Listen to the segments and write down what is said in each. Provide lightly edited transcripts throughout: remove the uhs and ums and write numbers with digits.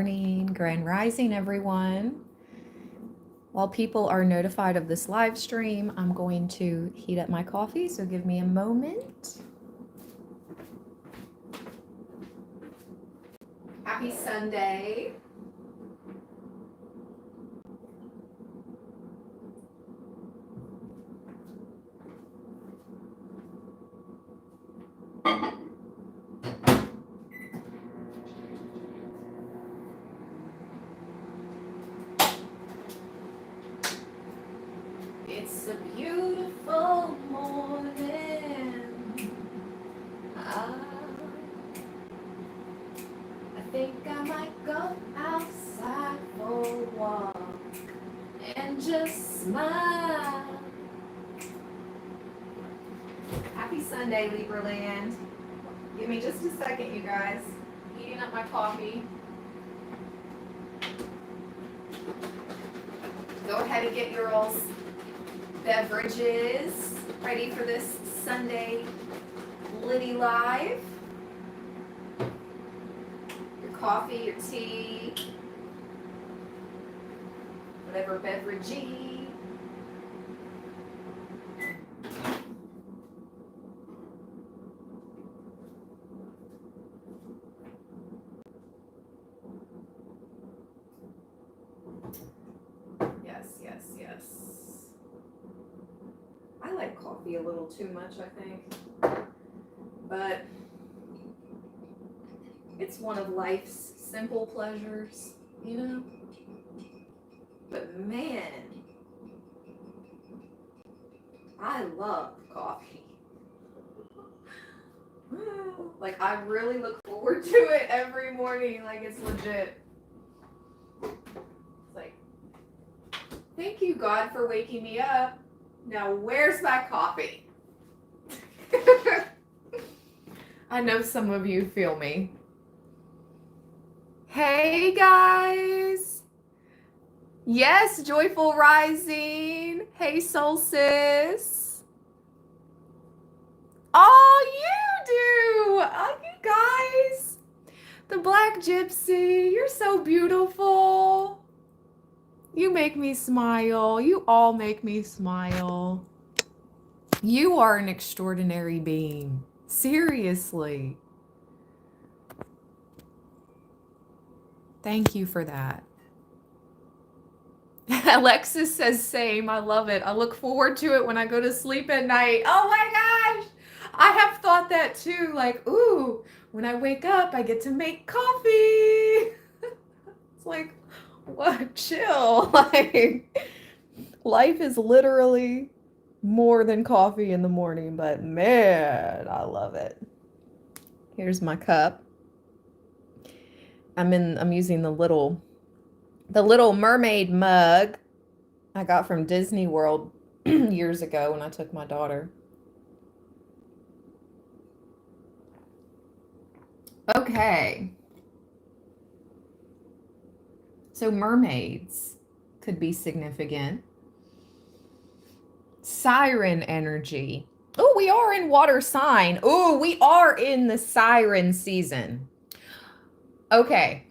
morning, grand rising, everyone. While people are notified of this live stream, I'm going to heat up my coffee, so give me a moment. Happy Sunday. It's a beautiful morning. I think I might go outside for a walk and just smile. Happy Sunday, Libra land. Give me just a second, you guys. Heating up my coffee. Go ahead and get your all's beverages ready for this Sunday Liddy Live. Your coffee, your tea, whatever beveragey. Yes. I like coffee a little too much, I think. But it's one of life's simple pleasures, you know? But man, I love coffee. Like, I really look forward to it every morning. Like, it's legit. It's like, thank you, God, for waking me up. Now, where's my coffee? I know some of you feel me. Hey, guys. Yes, Joyful Rising. Hey, Soul Sis. Oh, you do. Oh, you guys. The Black Gypsy. You're so beautiful. You make me smile. You all make me smile. You are an extraordinary being. Seriously. Thank you for that. Alexis says same. I love it. I look forward to it when I go to sleep at night. Oh my gosh. I have thought that too. Like, ooh, when I wake up, I get to make coffee. It's like, what? Chill. Like, life is literally more than coffee in the morning, but man, I love it. Here's my cup. I'm using the Little Mermaid mug I got from Disney World years ago when I took my daughter. Okay. So mermaids could be significant. Siren energy. Oh, we are in water sign. Oh, we are in the siren season. Okay.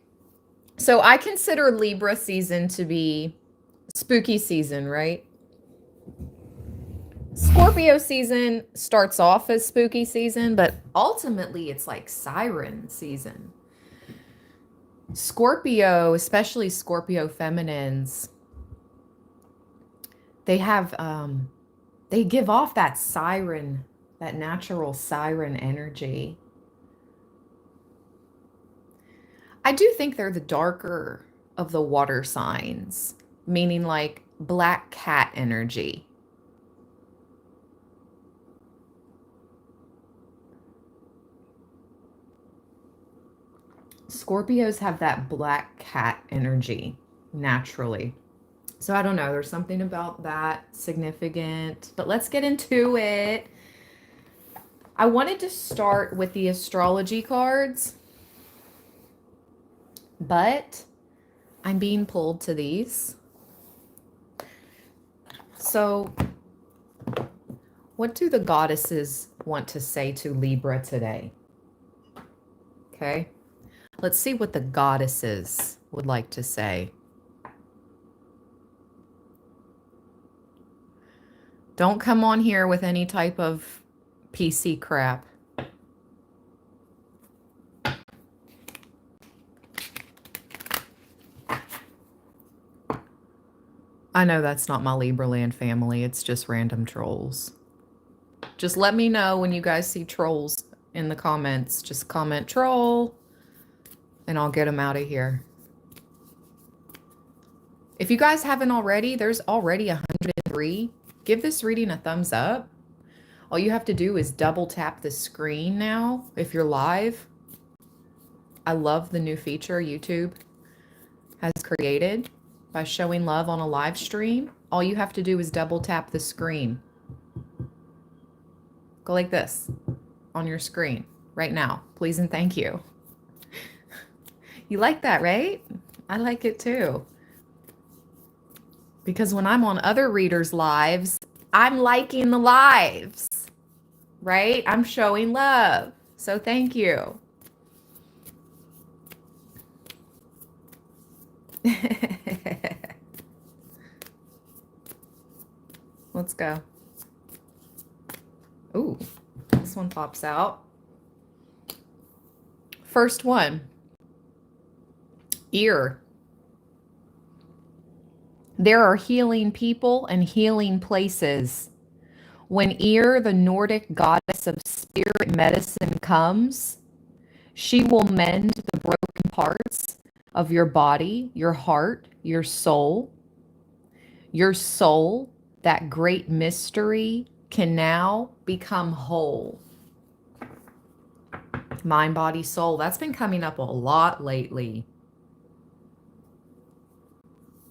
So I consider Libra season to be spooky season, right? Scorpio season starts off as spooky season, but ultimately it's like siren season. Scorpio, especially Scorpio feminines, they have they give off that siren, that natural siren energy. I do think they're the darker of the water signs, meaning like black cat energy. Scorpios have that black cat energy naturally. So I don't know, there's something about that significant, but let's get into it. I wanted to start with the astrology cards, but I'm being pulled to these. So what do the goddesses want to say to Libra today? Okay. Let's see what the goddesses would like to say. Don't come on here with any type of PC crap. I know that's not my Libra land family. It's just random trolls. Just let me know when you guys see trolls in the comments. Just comment troll and I'll get them out of here. If you guys haven't already, there's already 103. Give this reading a thumbs up. All you have to do is double tap the screen now if you're live. I love the new feature YouTube has created by showing love on a live stream. All you have to do is double tap the screen. Go like this on your screen right now. Please and thank you. You like that, right? I like it too. Because when I'm on other readers' lives, I'm liking the lives, right? I'm showing love. So thank you. Let's go. Ooh, this one pops out. First one, ear. There are healing people and healing places. When Eir, the Nordic goddess of spirit medicine, comes, she will mend the broken parts of your body, your heart, your soul. Your soul, that great mystery, can now become whole. Mind, body, soul. That's been coming up a lot lately.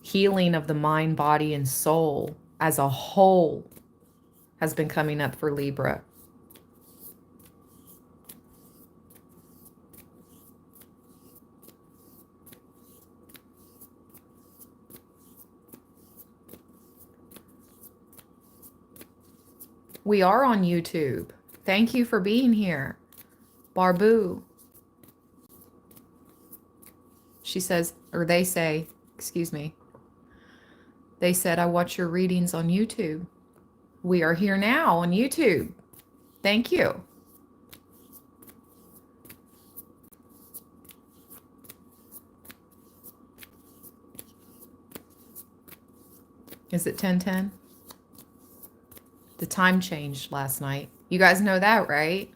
Healing of the mind, body, and soul as a whole has been coming up for Libra. We are on YouTube. Thank you for being here. Barbu. She says, or they say, excuse me. They said, I watch your readings on YouTube. We are here now on YouTube. Thank you. Is it 10:10? The time changed last night. You guys know that, right?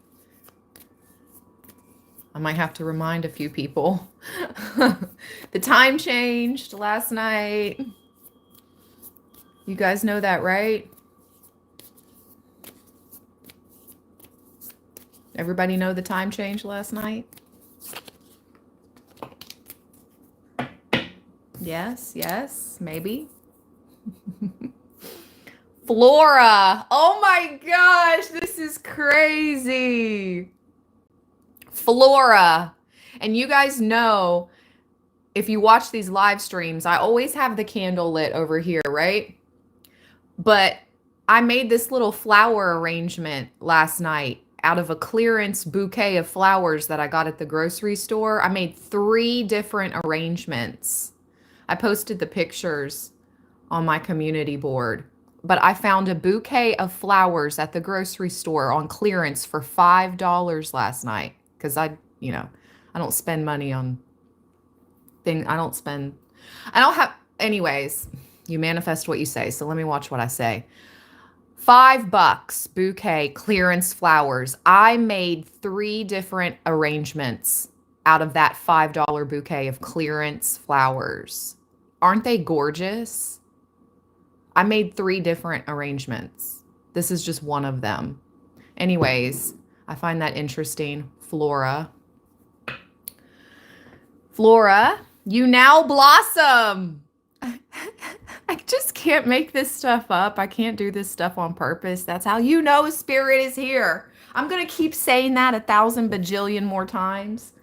I might have to remind a few people. The time changed last night. You guys know that, right? Everybody know the time changed last night? Yes, yes, maybe. Flora. Oh my gosh, this is crazy. Flora. And you guys know, if you watch these live streams, I always have the candle lit over here, right? But I made this little flower arrangement last night out of a clearance bouquet of flowers that I got at the grocery store. I made 3 different arrangements. I posted the pictures on my community board. But I found a bouquet of flowers at the grocery store on clearance for $5 last night. Because I don't spend money on things. I don't have, anyways, you manifest what you say. So let me watch what I say. $5 bouquet clearance flowers. I made 3 different arrangements out of that $5 bouquet of clearance flowers. Aren't they gorgeous? I made 3 different arrangements. This is just one of them. Anyways, I find that interesting. Flora. Flora, you now blossom. I just can't make this stuff up. I can't do this stuff on purpose. That's how you know spirit is here. I'm going to keep saying that 1,000 bajillion more times.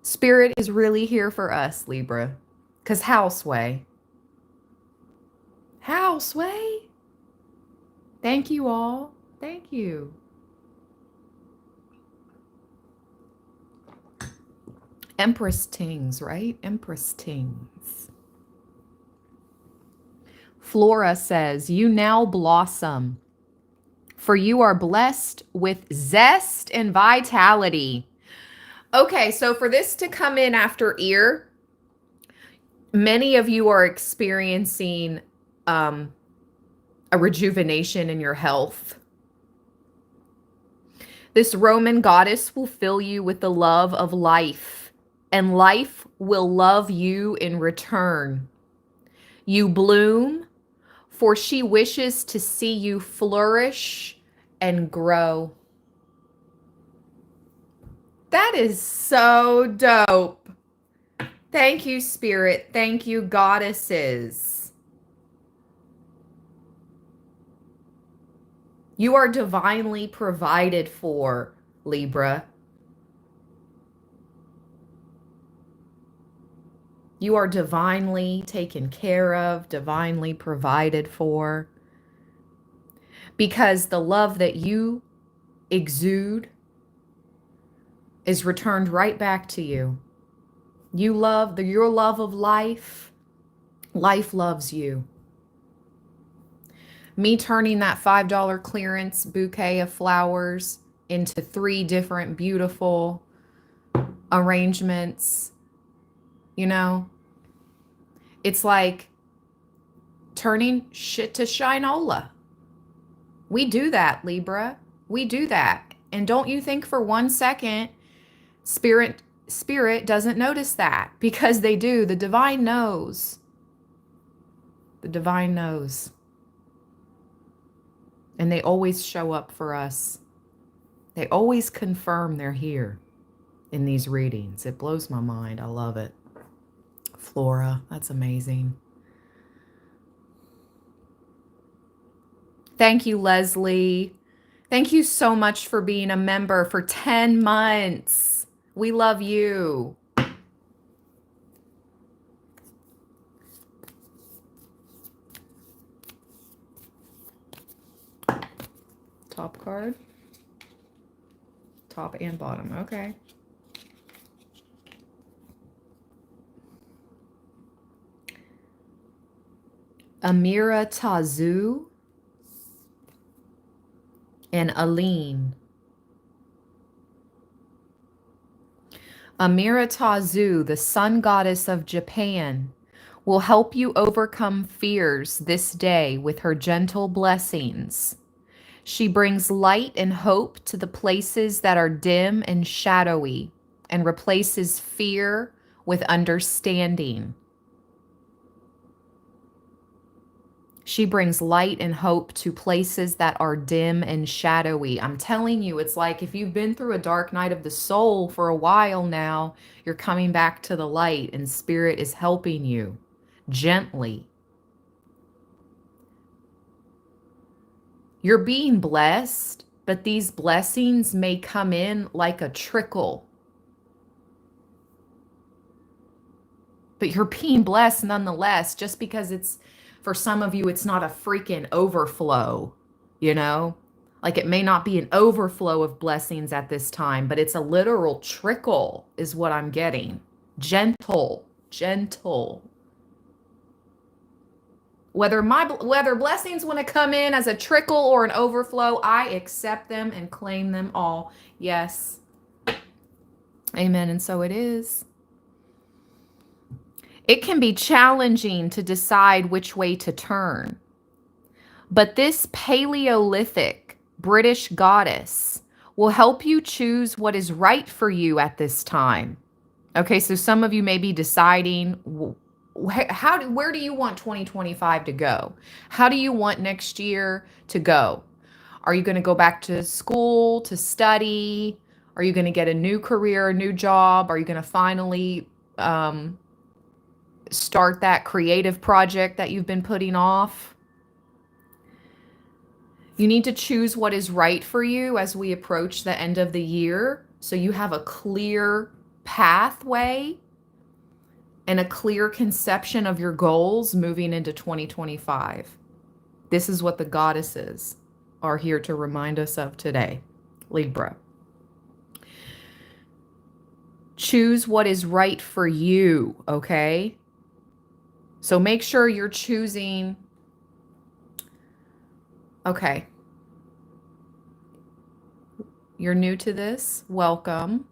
Spirit is really here for us, Libra. Because Houseway. Houseway. Thank you all. Thank you. Empress Tings, right? Empress Tings. Flora says, you now blossom, for you are blessed with zest and vitality. Okay, so for this to come in after ear, many of you are experiencing a rejuvenation in your health. This Roman goddess will fill you with the love of life, and life will love you in return. You bloom, for she wishes to see you flourish and grow. That is so dope. Thank you, Spirit. Thank you, goddesses. You are divinely provided for, Libra. You are divinely taken care of, divinely provided for. Because the love that you exude is returned right back to you. You love your love of life. Life loves you. Me turning that $5 clearance bouquet of flowers into 3 different beautiful arrangements, you know, it's like turning shit to shinola. We do that, Libra. We do that. And don't you think for 1 second Spirit doesn't notice that, because they do. The divine knows. The divine knows. And they always show up for us. They always confirm they're here in these readings. It blows my mind. I love it. Flora, that's amazing. Thank you, Leslie. Thank you so much for being a member for 10 months. We love you. Top card. Top and bottom. Okay. Amira Tazu and Aline. Amira Tazu, the sun goddess of Japan, will help you overcome fears this day with her gentle blessings. She brings light and hope to the places that are dim and shadowy, and replaces fear with understanding. She brings light and hope to places that are dim and shadowy. I'm telling you, it's like if you've been through a dark night of the soul for a while now, you're coming back to the light, and Spirit is helping you gently. You're being blessed, but these blessings may come in like a trickle. But you're being blessed nonetheless, just because it's, for some of you, it's not a freaking overflow, you know? Like it may not be an overflow of blessings at this time, but it's a literal trickle is what I'm getting. Gentle, gentle. Whether blessings want to come in as a trickle or an overflow, I accept them and claim them all. Yes. Amen. And so it is. It can be challenging to decide which way to turn. But this Paleolithic British goddess will help you choose what is right for you at this time. Okay, so some of you may be deciding, where do you want 2025 to go? How do you want next year to go? Are you going to go back to school to study? Are you going to get a new career, a new job? Are you going to finally start that creative project that you've been putting off? You need to choose what is right for you as we approach the end of the year, so you have a clear pathway and a clear conception of your goals moving into 2025. This is what the goddesses are here to remind us of today, Libra. Choose what is right for you, okay? So make sure you're choosing. Okay. You're new to this. Welcome.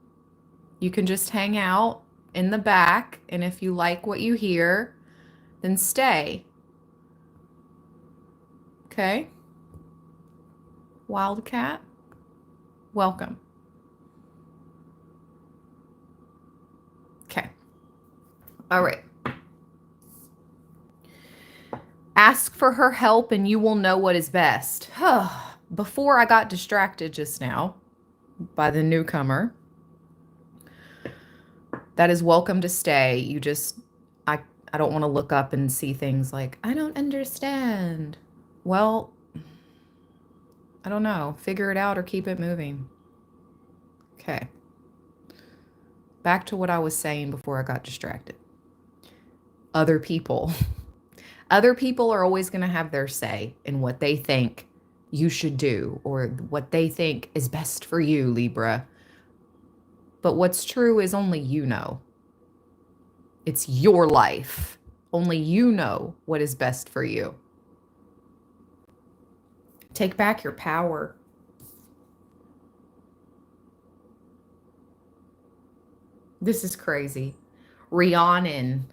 You can just hang out in the back, and if you like what you hear, then stay. Okay? Wildcat, welcome. Okay. All right. Ask for her help and you will know what is best. Before I got distracted just now by the newcomer, that is welcome to stay. You just, I don't want to look up and see things like, I don't understand. Well, I don't know. Figure it out or keep it moving. Okay. Back to what I was saying before I got distracted. Other people. Other people are always going to have their say in what they think you should do or what they think is best for you, Libra. But what's true is only you know. It's your life. Only you know what is best for you. Take back your power. This is crazy. Rhiannon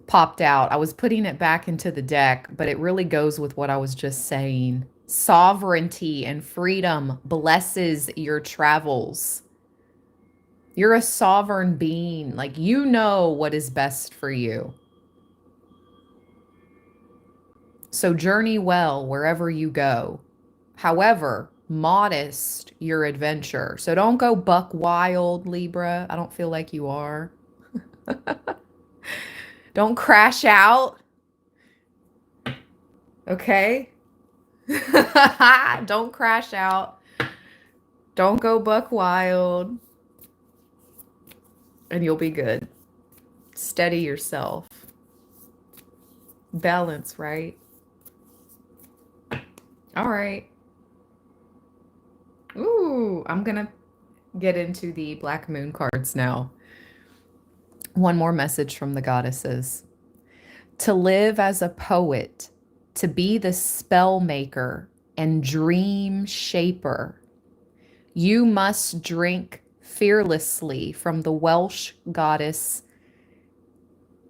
popped out. I was putting it back into the deck, but it really goes with what I was just saying. Sovereignty and freedom blesses your travels. You're a sovereign being. Like, you know what is best for you. So journey well wherever you go. However, modest your adventure. So don't go buck wild, Libra. I don't feel like you are. Don't crash out. Okay? Don't crash out. Don't go buck wild. And you'll be good. Steady yourself. Balance, right? All right. Ooh, I'm going to get into the Black Moon cards now. One more message from the goddesses. To live as a poet, to be the spell maker and dream shaper, you must drink fearlessly from the Welsh goddess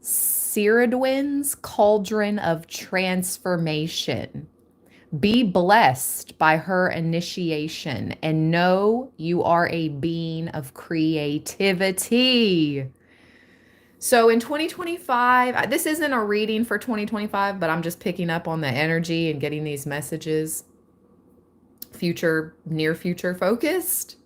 Ceridwen's cauldron of transformation. Be blessed by her initiation and know you are a being of creativity. So in 2025, this isn't a reading for 2025, but I'm just picking up on the energy and getting these messages near future focused.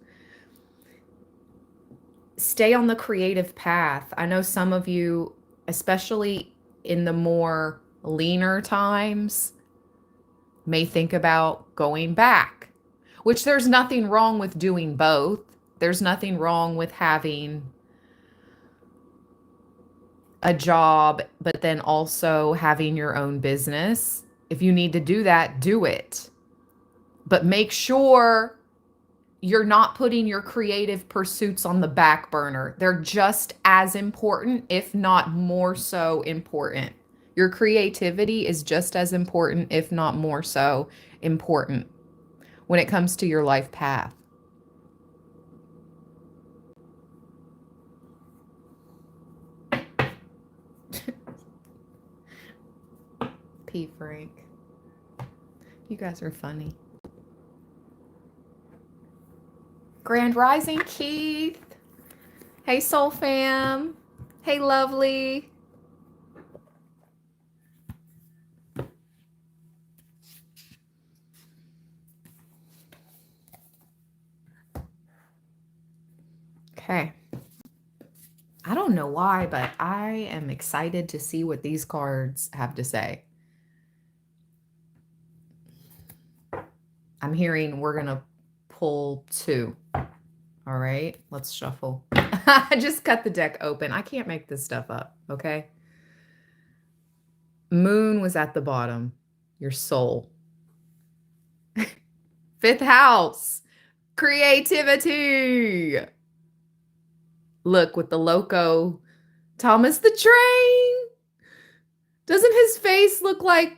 Stay on the creative path. I know some of you, especially in the more leaner times, may think about going back, which there's nothing wrong with doing both. There's nothing wrong with having a job, but then also having your own business. If you need to do that, do it. But make sure you're not putting your creative pursuits on the back burner. They're just as important, if not more so important. Your creativity is just as important, if not more so important, when it comes to your life path. P. Frank. You guys are funny. Grand Rising, Keith. Hey, Soul Fam. Hey, Lovely. Okay. I don't know why, but I am excited to see what these cards have to say. I'm hearing we're going to pull two. All right, let's shuffle. I just cut the deck open. I can't make this stuff up, okay? Moon was at the bottom. Your soul. Fifth house. Creativity. Look, with the loco Thomas the Train. Doesn't his face look like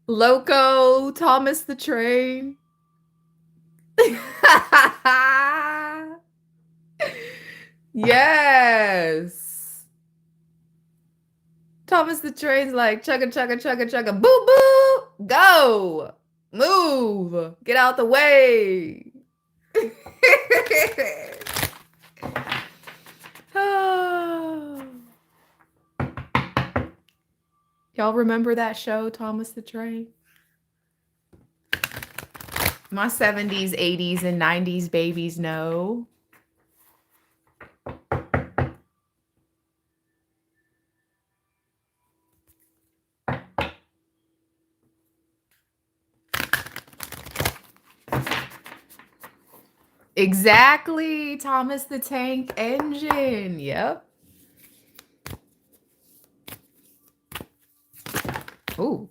Loco Thomas the Train? Yes. Thomas the Train's like chugga chugga chugga chugga boo boo. Go. Move. Get out the way. Y'all remember that show, Thomas the Train? My 70s, 80s, and 90s babies know. Exactly, Thomas the Tank Engine. Yep. Ooh.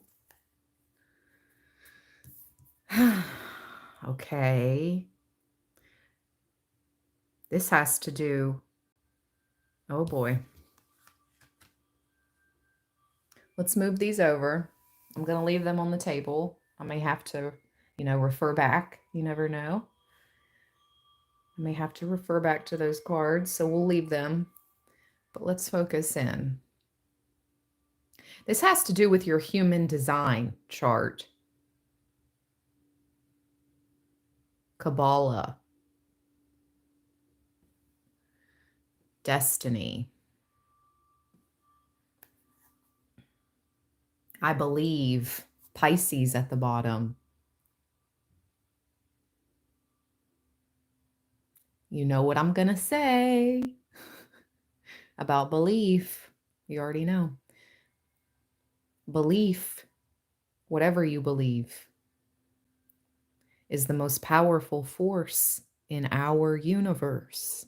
Okay. This has to do. Oh boy. Let's move these over. I'm going to leave them on the table. I may have to, refer back. You never know. I may have to refer back to those cards, so we'll leave them. But let's focus in. This has to do with your human design chart. Kabbalah. Destiny. I believe. Pisces at the bottom. You know what I'm going to say about belief. You already know. Belief, whatever you believe, is the most powerful force in our universe.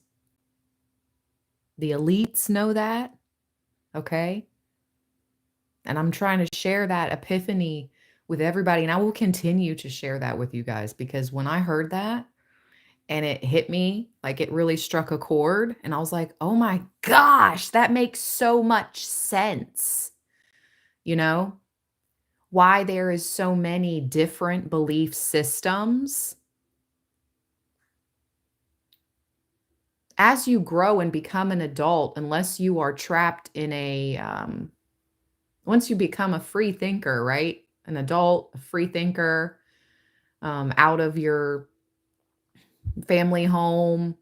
The elites know that, okay? And I'm trying to share that epiphany with everybody, and I will continue to share that with you guys, because when I heard that and it hit me, like it really struck a chord, and I was like, oh my gosh, that makes so much sense. Why there is so many different belief systems. As you grow and become an adult, unless you are trapped in once you become a free thinker, right? An adult, a free thinker, out of your family home,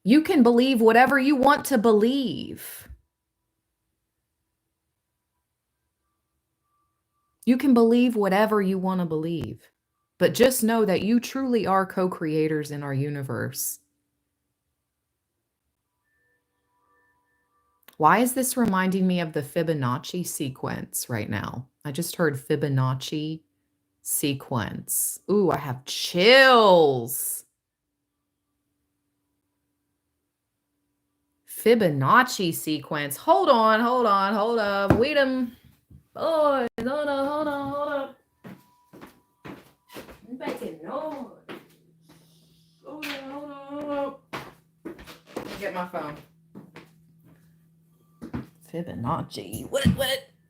you can believe whatever you want to believe. You can believe whatever you want to believe, but just know that you truly are co-creators in our universe. Why is this reminding me of the Fibonacci sequence right now? I just heard Fibonacci sequence. Ooh, I have chills. Fibonacci sequence. Hold on. Wait a boys, hold on. I'm making noise. Hold on. Get my phone. Fibonacci. What?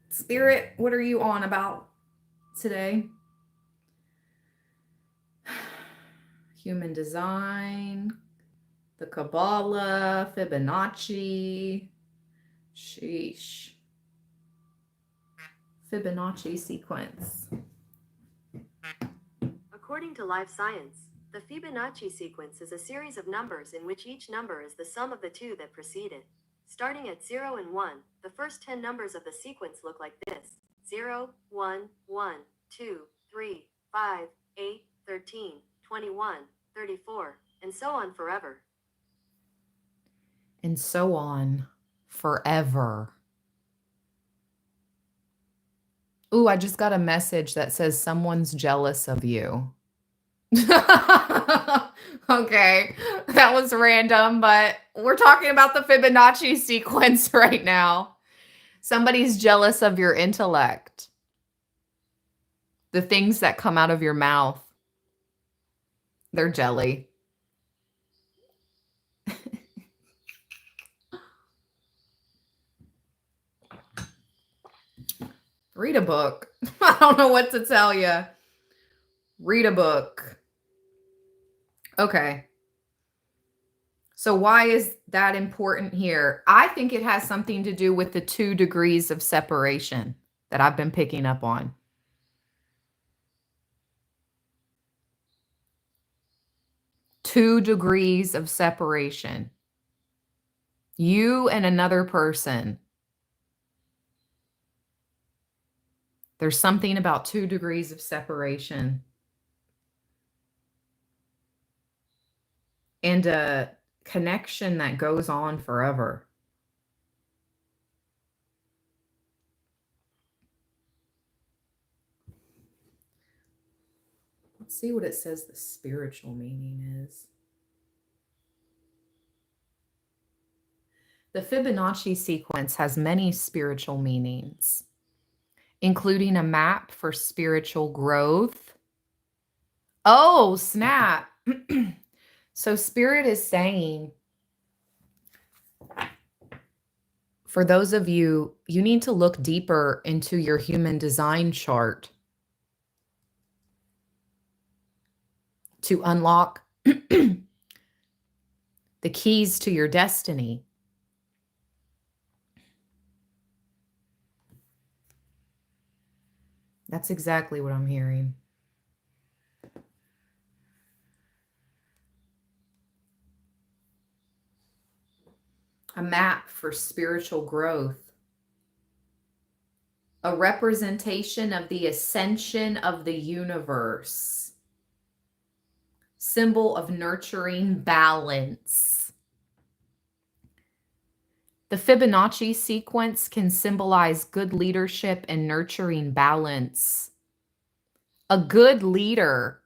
Spirit, what are you on about today? Human design, the Kabbalah, Fibonacci. Sheesh. Fibonacci sequence. According to Life Science, the Fibonacci sequence is a series of numbers in which each number is the sum of the two that precede it. Starting at 0 and 1, the first 10 numbers of the sequence look like this: 0, 1, 1, 2, 3, 5, 8, 13, 21, 34, and so on forever. And so on forever. Ooh, I just got a message that says someone's jealous of you. Okay, that was random, but we're talking about the Fibonacci sequence right now. Somebody's jealous of your intellect. The things that come out of your mouth. They're jelly. Read a book. I don't know what to tell you. Read a book. Okay. So why is that important here? I think it has something to do with the 2 degrees of separation that I've been picking up on. Two degrees of separation. You and another person. There's something about 2 degrees of separation. And a connection that goes on forever. Let's see what it says the spiritual meaning is. The Fibonacci sequence has many spiritual meanings, including a map for spiritual growth. Oh, snap. So Spirit is saying, for those of you, you need to look deeper into your human design chart to unlock the keys to your destiny. That's exactly what I'm hearing. A map for spiritual growth. A representation of the ascension of the universe. Symbol of nurturing balance. The Fibonacci sequence can symbolize good leadership and nurturing balance. A good leader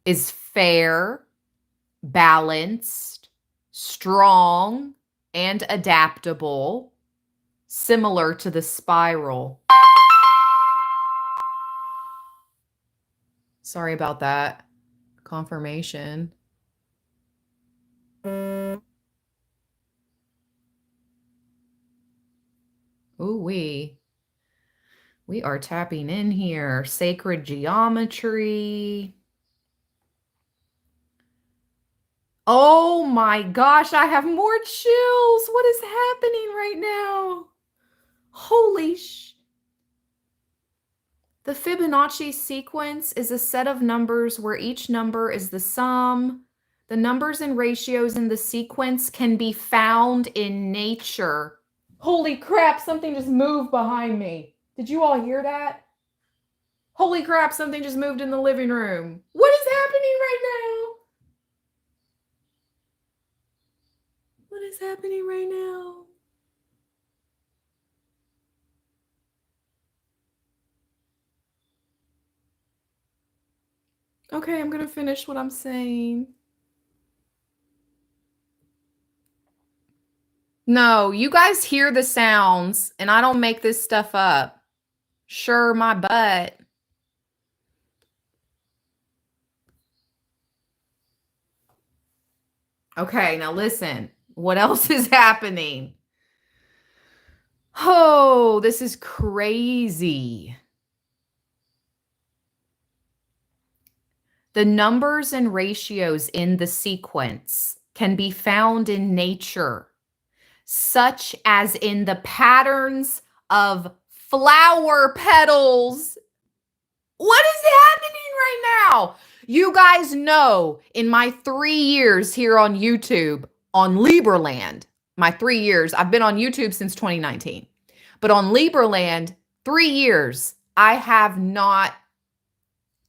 is fair, balanced, strong, and adaptable, similar to the spiral. Sorry about that. Confirmation. Ooh, we are tapping in here. Sacred geometry. Oh my gosh, I have more chills. What is happening right now? Holy sh... The Fibonacci sequence is a set of numbers where each number is the sum. The numbers and ratios in the sequence can be found in nature. Holy crap, something just moved behind me. Did you all hear that? Holy crap, something just moved in the living room. What is happening right now? What is happening right now? Okay, I'm going to finish what I'm saying. No, you guys hear the sounds, and I don't make this stuff up. Sure, my butt. Okay, now listen. What else is happening? Oh, this is crazy. The numbers and ratios in the sequence can be found in nature, such as in the patterns of flower petals. What is happening right now? You guys know in my 3 years here on YouTube, on Libra land, my 3 years, I've been on YouTube since 2019, but on Libra land, 3 years, I have not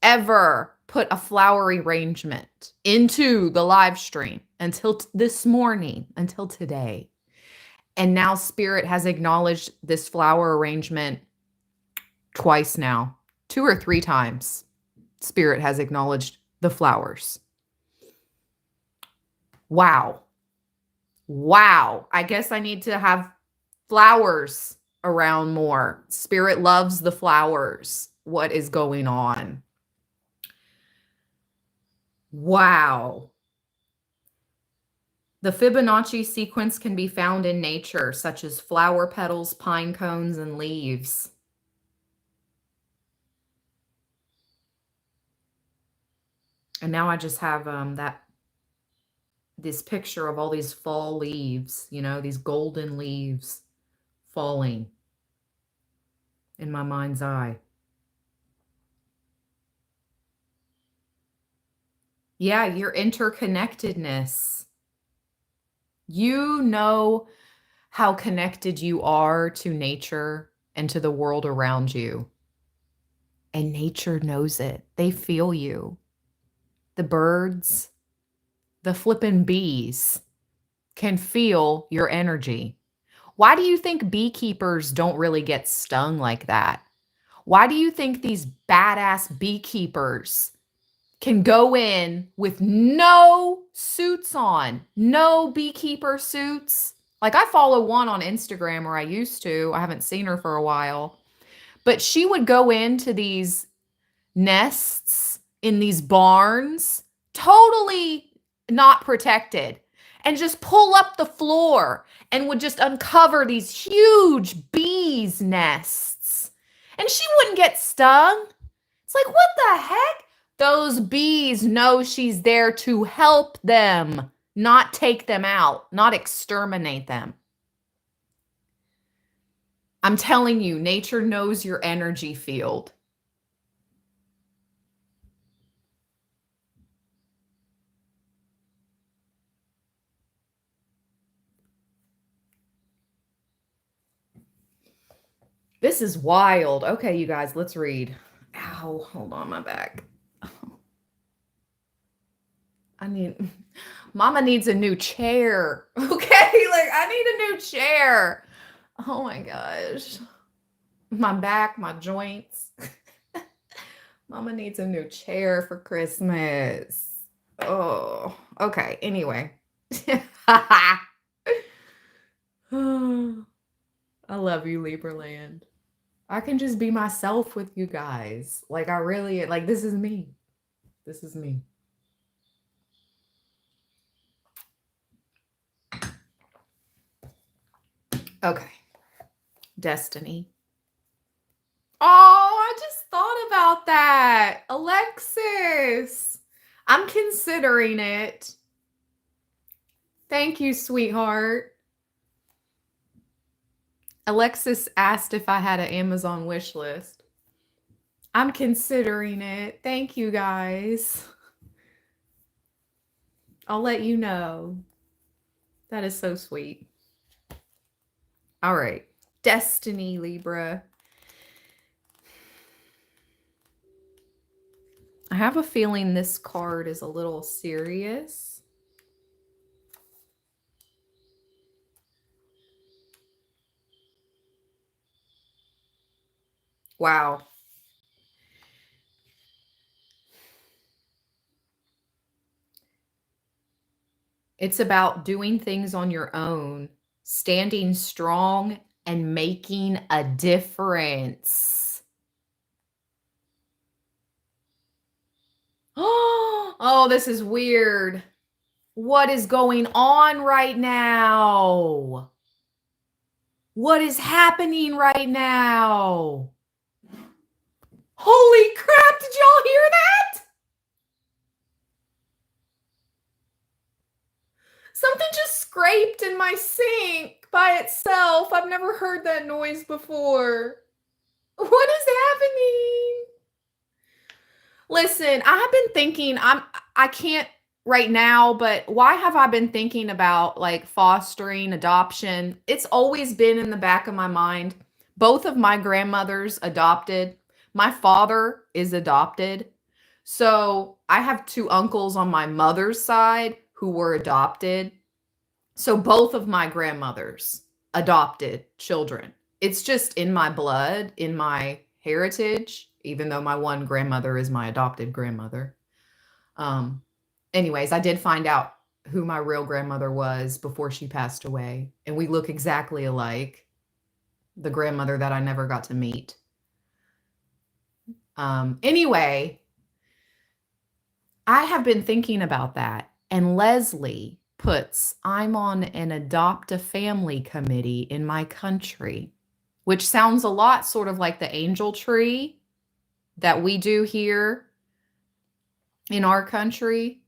ever put a flower arrangement into the live stream until this morning, until today. And now Spirit has acknowledged this flower arrangement twice now, 2 or 3 times. Spirit has acknowledged the flowers. Wow. Wow. I guess I need to have flowers around more. Spirit loves the flowers. What is going on? Wow. The Fibonacci sequence can be found in nature, such as flower petals, pine cones, and leaves. And now I just have this picture of all these fall leaves, you know, these golden leaves falling in my mind's eye. Yeah, your interconnectedness. You know how connected you are to nature and to the world around you. And nature knows it. They feel you. The birds, the flippin' bees can feel your energy. Why do you think beekeepers don't really get stung like that? Why do you think these badass beekeepers can go in with no suits on, no beekeeper suits? Like, I follow one on Instagram, or I used to. I haven't seen her for a while. But she would go into these nests in these barns, totally not protected, and just pull up the floor and would just uncover these huge bees' nests. And she wouldn't get stung. It's like, what the heck? Those bees know she's there to help them, not take them out, not exterminate them. I'm telling you, nature knows your energy field. This is wild. Okay, you guys, let's read. Ow, hold on, my back. Mama needs a new chair. Okay, like, I need a new chair. Oh my gosh. My back, my joints. Mama needs a new chair for Christmas. Oh, okay. Anyway. I love you, Libraland. I can just be myself with you guys. Like, I really, like, this is me. This is me. Okay. Destiny. Oh, I just thought about that. Alexis. I'm considering it. Thank you, sweetheart. Alexis asked if I had an Amazon wish list. I'm considering it. Thank you, guys. I'll let you know. That is so sweet. All right. Destiny, Libra. I have a feeling this card is a little serious. Wow. It's about doing things on your own, standing strong, and making a difference. Oh, this is weird. What is going on right now? What is happening right now? Holy crap, did y'all hear that? Something just scraped in my sink by itself. I've never heard that noise before. What is happening? Listen, I have been thinking, I can't right now, but why have I been thinking about like fostering, adoption? It's always been in the back of my mind. Both of my grandmothers adopted. My father is adopted. So I have two uncles on my mother's side who were adopted. So both of my grandmothers adopted children. It's just in my blood, in my heritage, even though my one grandmother is my adopted grandmother. Anyways, I did find out who my real grandmother was before she passed away, and we look exactly alike. The grandmother that I never got to meet. Anyway, I have been thinking about that, and Leslie puts, I'm on an adopt a family committee in my country, which sounds a lot sort of like the angel tree that we do here. in our country.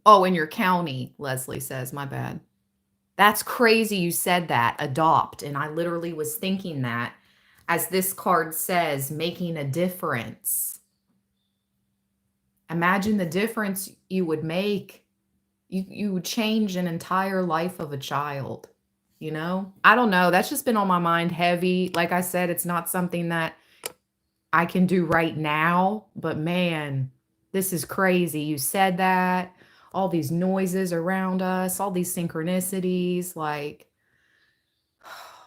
Oh, in your county, Leslie says, my bad. That's crazy you said that, adopt. And I literally was thinking that, as this card says, making a difference. Imagine the difference you would make. You would change an entire life of a child, you know? I don't know. That's just been on my mind heavy. Like I said, it's not something that I can do right now, but man, this is crazy. You said that. All these noises around us, all these synchronicities, like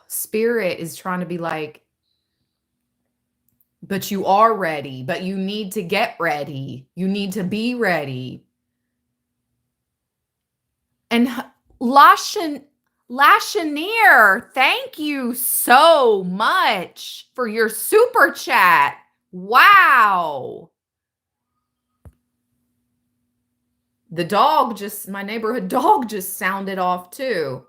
spirit is trying to be like, but you are ready, but you need to get ready. You need to be ready. And Lashanier, thank you so much for your super chat. Wow. The dog my neighborhood dog just sounded off too.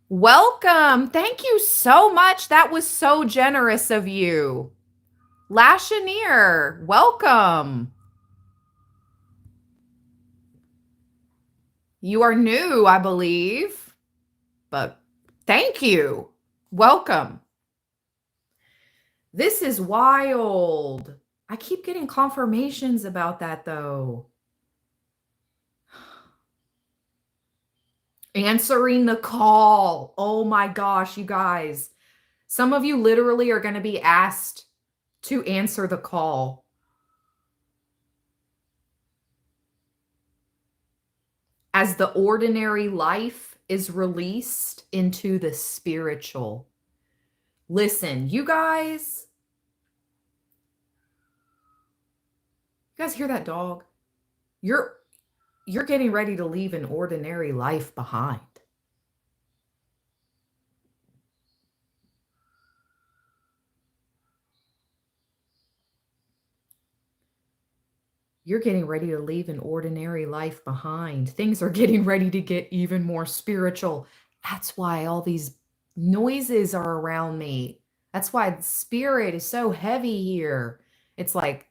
Welcome. Thank you so much. That was so generous of you. Lashanier, welcome. You are new, I believe, but thank you. Welcome. This is wild. I keep getting confirmations about that though. Answering the call. Oh my gosh, you guys. Some of you literally are going to be asked to answer the call. As the ordinary life is released into the spiritual. Listen, you guys hear that dog? You're getting ready to leave an ordinary life behind. You're getting ready to leave an ordinary life behind. Things are getting ready to get even more spiritual. That's why all these noises are around me. That's why the spirit is so heavy here. It's like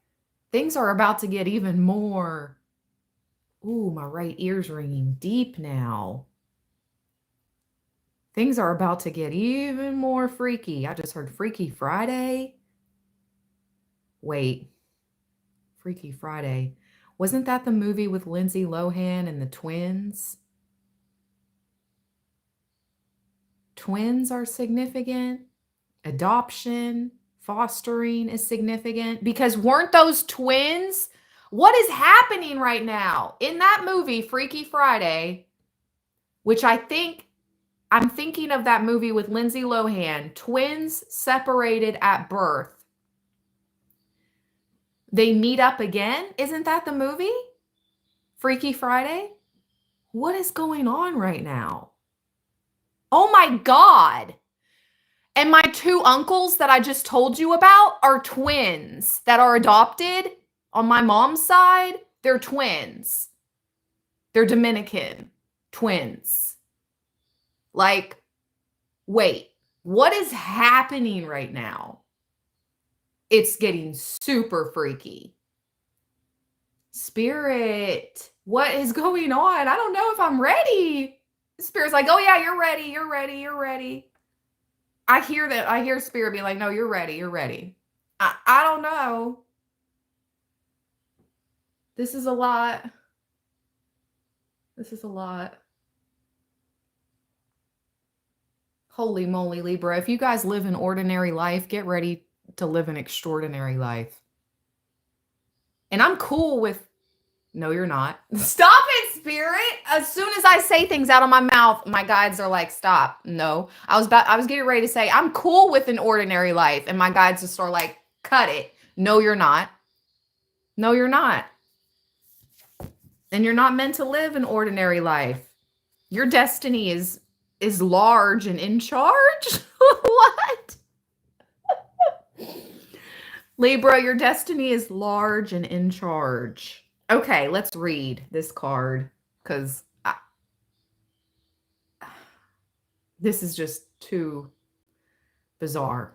things are about to get even more. Ooh, my right ear's ringing deep now. Things are about to get even more freaky. I just heard Freaky Friday. Wait. Freaky Friday. Wasn't that the movie with Lindsay Lohan and the twins? Twins are significant. Adoption, fostering is significant. Because weren't those twins? What is happening right now? In that movie, Freaky Friday, which I'm thinking of that movie with Lindsay Lohan, twins separated at birth. They meet up again? Isn't that the movie? Freaky Friday? What is going on right now? Oh my God. And my two uncles that I just told you about are twins that are adopted on my mom's side. They're twins. They're Dominican twins. Like, wait, what is happening right now? It's getting super freaky. Spirit, what is going on? I don't know if I'm ready. Spirit's like, oh yeah, you're ready, you're ready, you're ready. I hear that. I hear Spirit being like, no, you're ready, you're ready. I don't know. This is a lot. This is a lot. Holy moly, Libra. If you guys live an ordinary life, get ready to live an extraordinary life. And I'm cool with, no, you're not. Stop it, Spirit. As soon as I say things out of my mouth, my guides are like, stop. No. I was getting ready to say, I'm cool with an ordinary life. And my guides just are like, cut it. No, you're not. No, you're not. And you're not meant to live an ordinary life. Your destiny is large and in charge. What? Libra, your destiny is large and in charge. Okay, let's read this card because this is just too bizarre.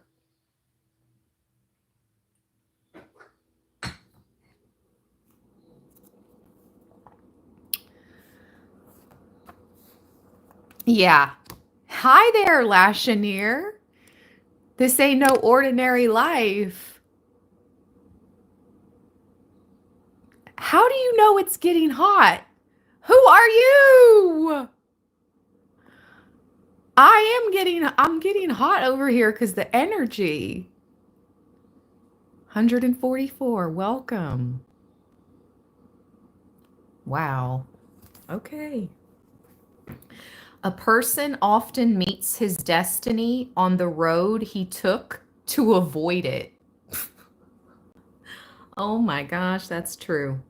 Yeah. Hi there, Lashanier. This ain't no ordinary life. How do you know it's getting hot? Who are you? I'm getting hot over here because the energy. 144. Welcome. Wow. Okay. A person often meets his destiny on the road he took to avoid it. Oh my gosh, that's true.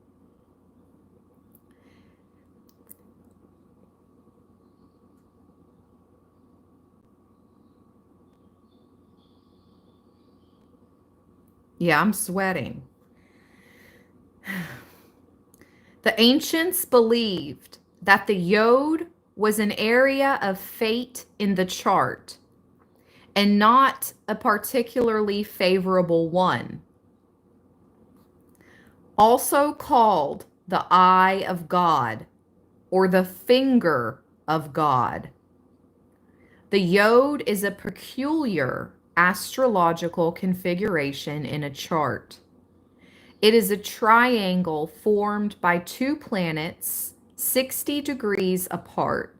Yeah, I'm sweating. The ancients believed that the yod was an area of fate in the chart and not a particularly favorable one. Also called the eye of God or the finger of God. The yod is a peculiar astrological configuration in a chart. It is a triangle formed by two planets 60 degrees apart,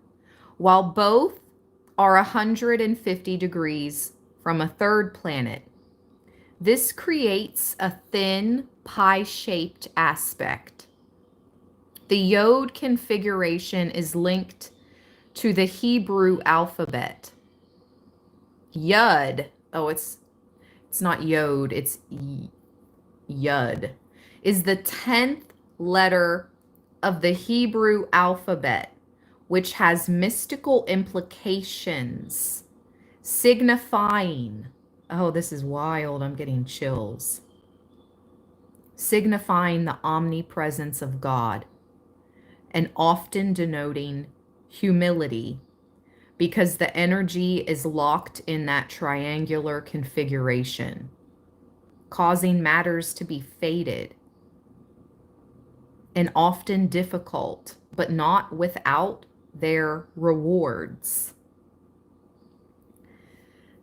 while both are 150 degrees from a third planet. This creates a thin pie-shaped aspect. The yod configuration is linked to the Hebrew alphabet. Yud, oh, it's not yod, it's Yud, is the 10th letter of the Hebrew alphabet, which has mystical implications, signifying, oh, this is wild, I'm getting chills, signifying the omnipresence of God, and often denoting humility because the energy is locked in that triangular configuration, causing matters to be fated and often difficult, but not without their rewards.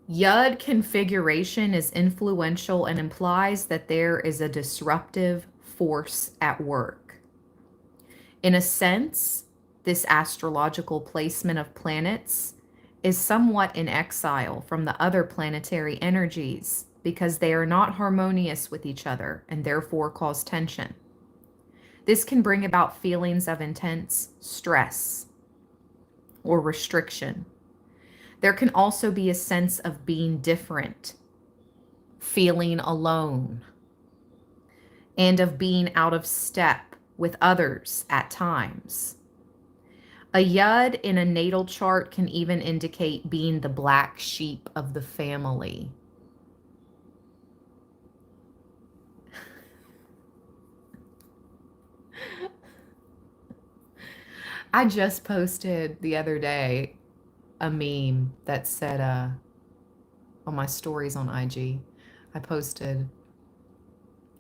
Yud configuration is influential and implies that there is a disruptive force at work. In a sense, this astrological placement of planets is somewhat in exile from the other planetary energies because they are not harmonious with each other and therefore cause tension. This can bring about feelings of intense stress or restriction. There can also be a sense of being different, feeling alone, and of being out of step with others at times. A yud in a natal chart can even indicate being the black sheep of the family. I just posted the other day a meme that said, on my stories on IG, I posted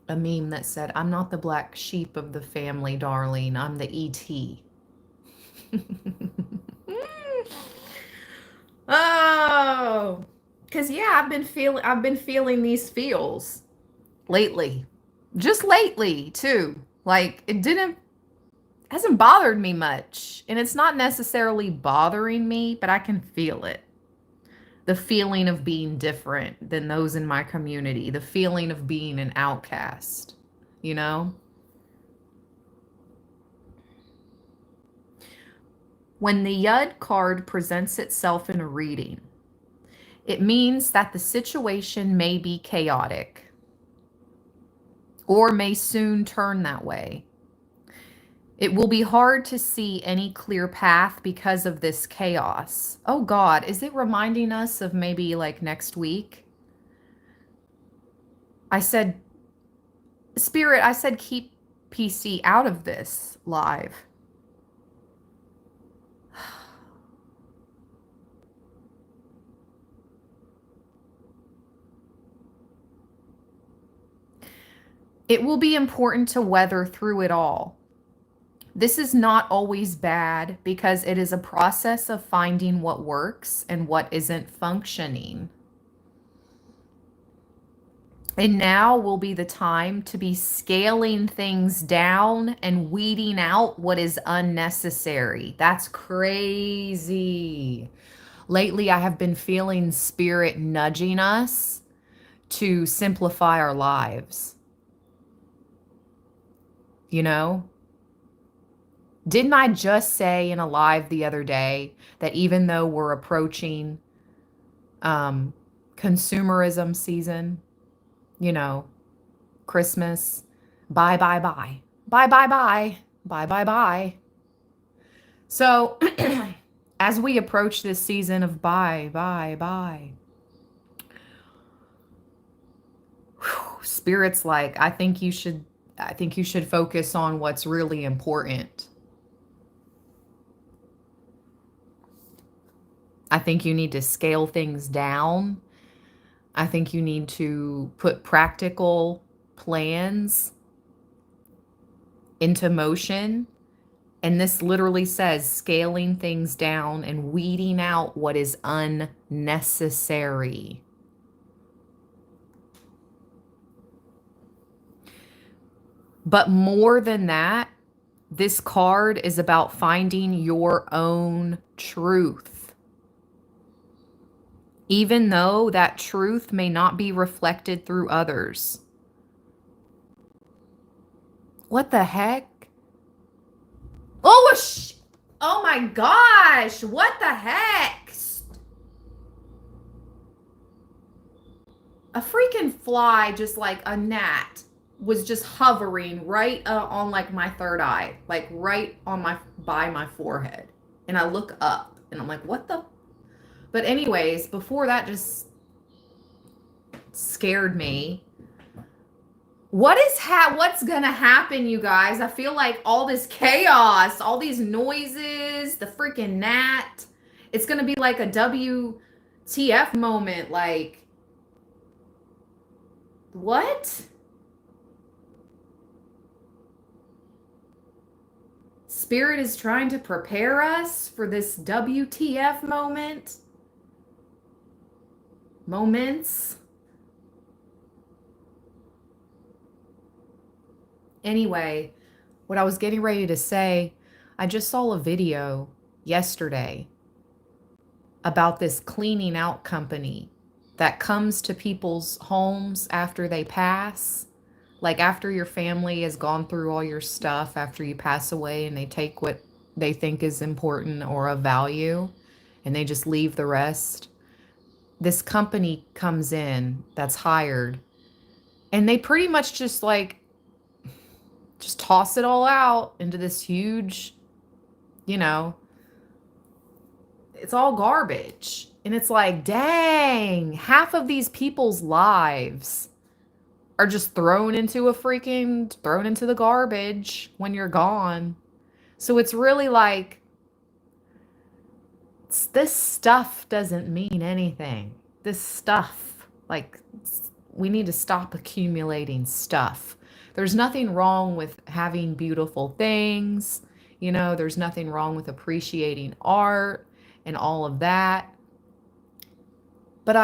a meme that said, I'm not the black sheep of the family, darling. I'm the ET. Oh, because yeah, I've been feeling these feels lately. Just lately, too. Like it hasn't bothered me much. And it's not necessarily bothering me, but I can feel it. The feeling of being different than those in my community, the feeling of being an outcast, you know? When the Yud card presents itself in a reading, it means that the situation may be chaotic or may soon turn that way. It will be hard to see any clear path because of this chaos. Oh God, is it reminding us of maybe like next week? I said, Spirit, I said keep PC out of this live. It will be important to weather through it all. This is not always bad because it is a process of finding what works and what isn't functioning. And now will be the time to be scaling things down and weeding out what is unnecessary. That's crazy. Lately, I have been feeling spirit nudging us to simplify our lives. You know? Didn't I just say in a live the other day that even though we're approaching consumerism season, you know, Christmas, buy, buy, buy, buy, buy, buy, buy, buy, buy. So as we approach this season of buy, buy, buy, Spirit's like, I think you should focus on what's really important. I think you need to scale things down. I think you need to put practical plans into motion. And this literally says scaling things down and weeding out what is unnecessary. But more than that, this card is about finding your own truth. Even though that truth may not be reflected through others. What the heck? Oh, oh my gosh. What the heck? A freaking fly, just like a gnat, was just hovering right on like my third eye, like right on by my forehead. And I look up and I'm like, what the? But anyways, before that just scared me. What's gonna happen, you guys? I feel like all this chaos, all these noises, the freaking gnat, it's gonna be like a WTF moment. Like, what? Spirit is trying to prepare us for this WTF moments. Anyway, what I was getting ready to say, I just saw a video yesterday about this cleaning out company that comes to people's homes after they pass. Like after your family has gone through all your stuff after you pass away, and they take what they think is important or of value and they just leave the rest. This company comes in that's hired, and they pretty much just toss it all out into this huge, you know, it's all garbage. And it's like, dang, half of these people's lives are just thrown into the garbage when you're gone. So it's really like, this stuff doesn't mean anything. This stuff, like, we need to stop accumulating stuff. There's nothing wrong with having beautiful things. You know, there's nothing wrong with appreciating art and all of that. But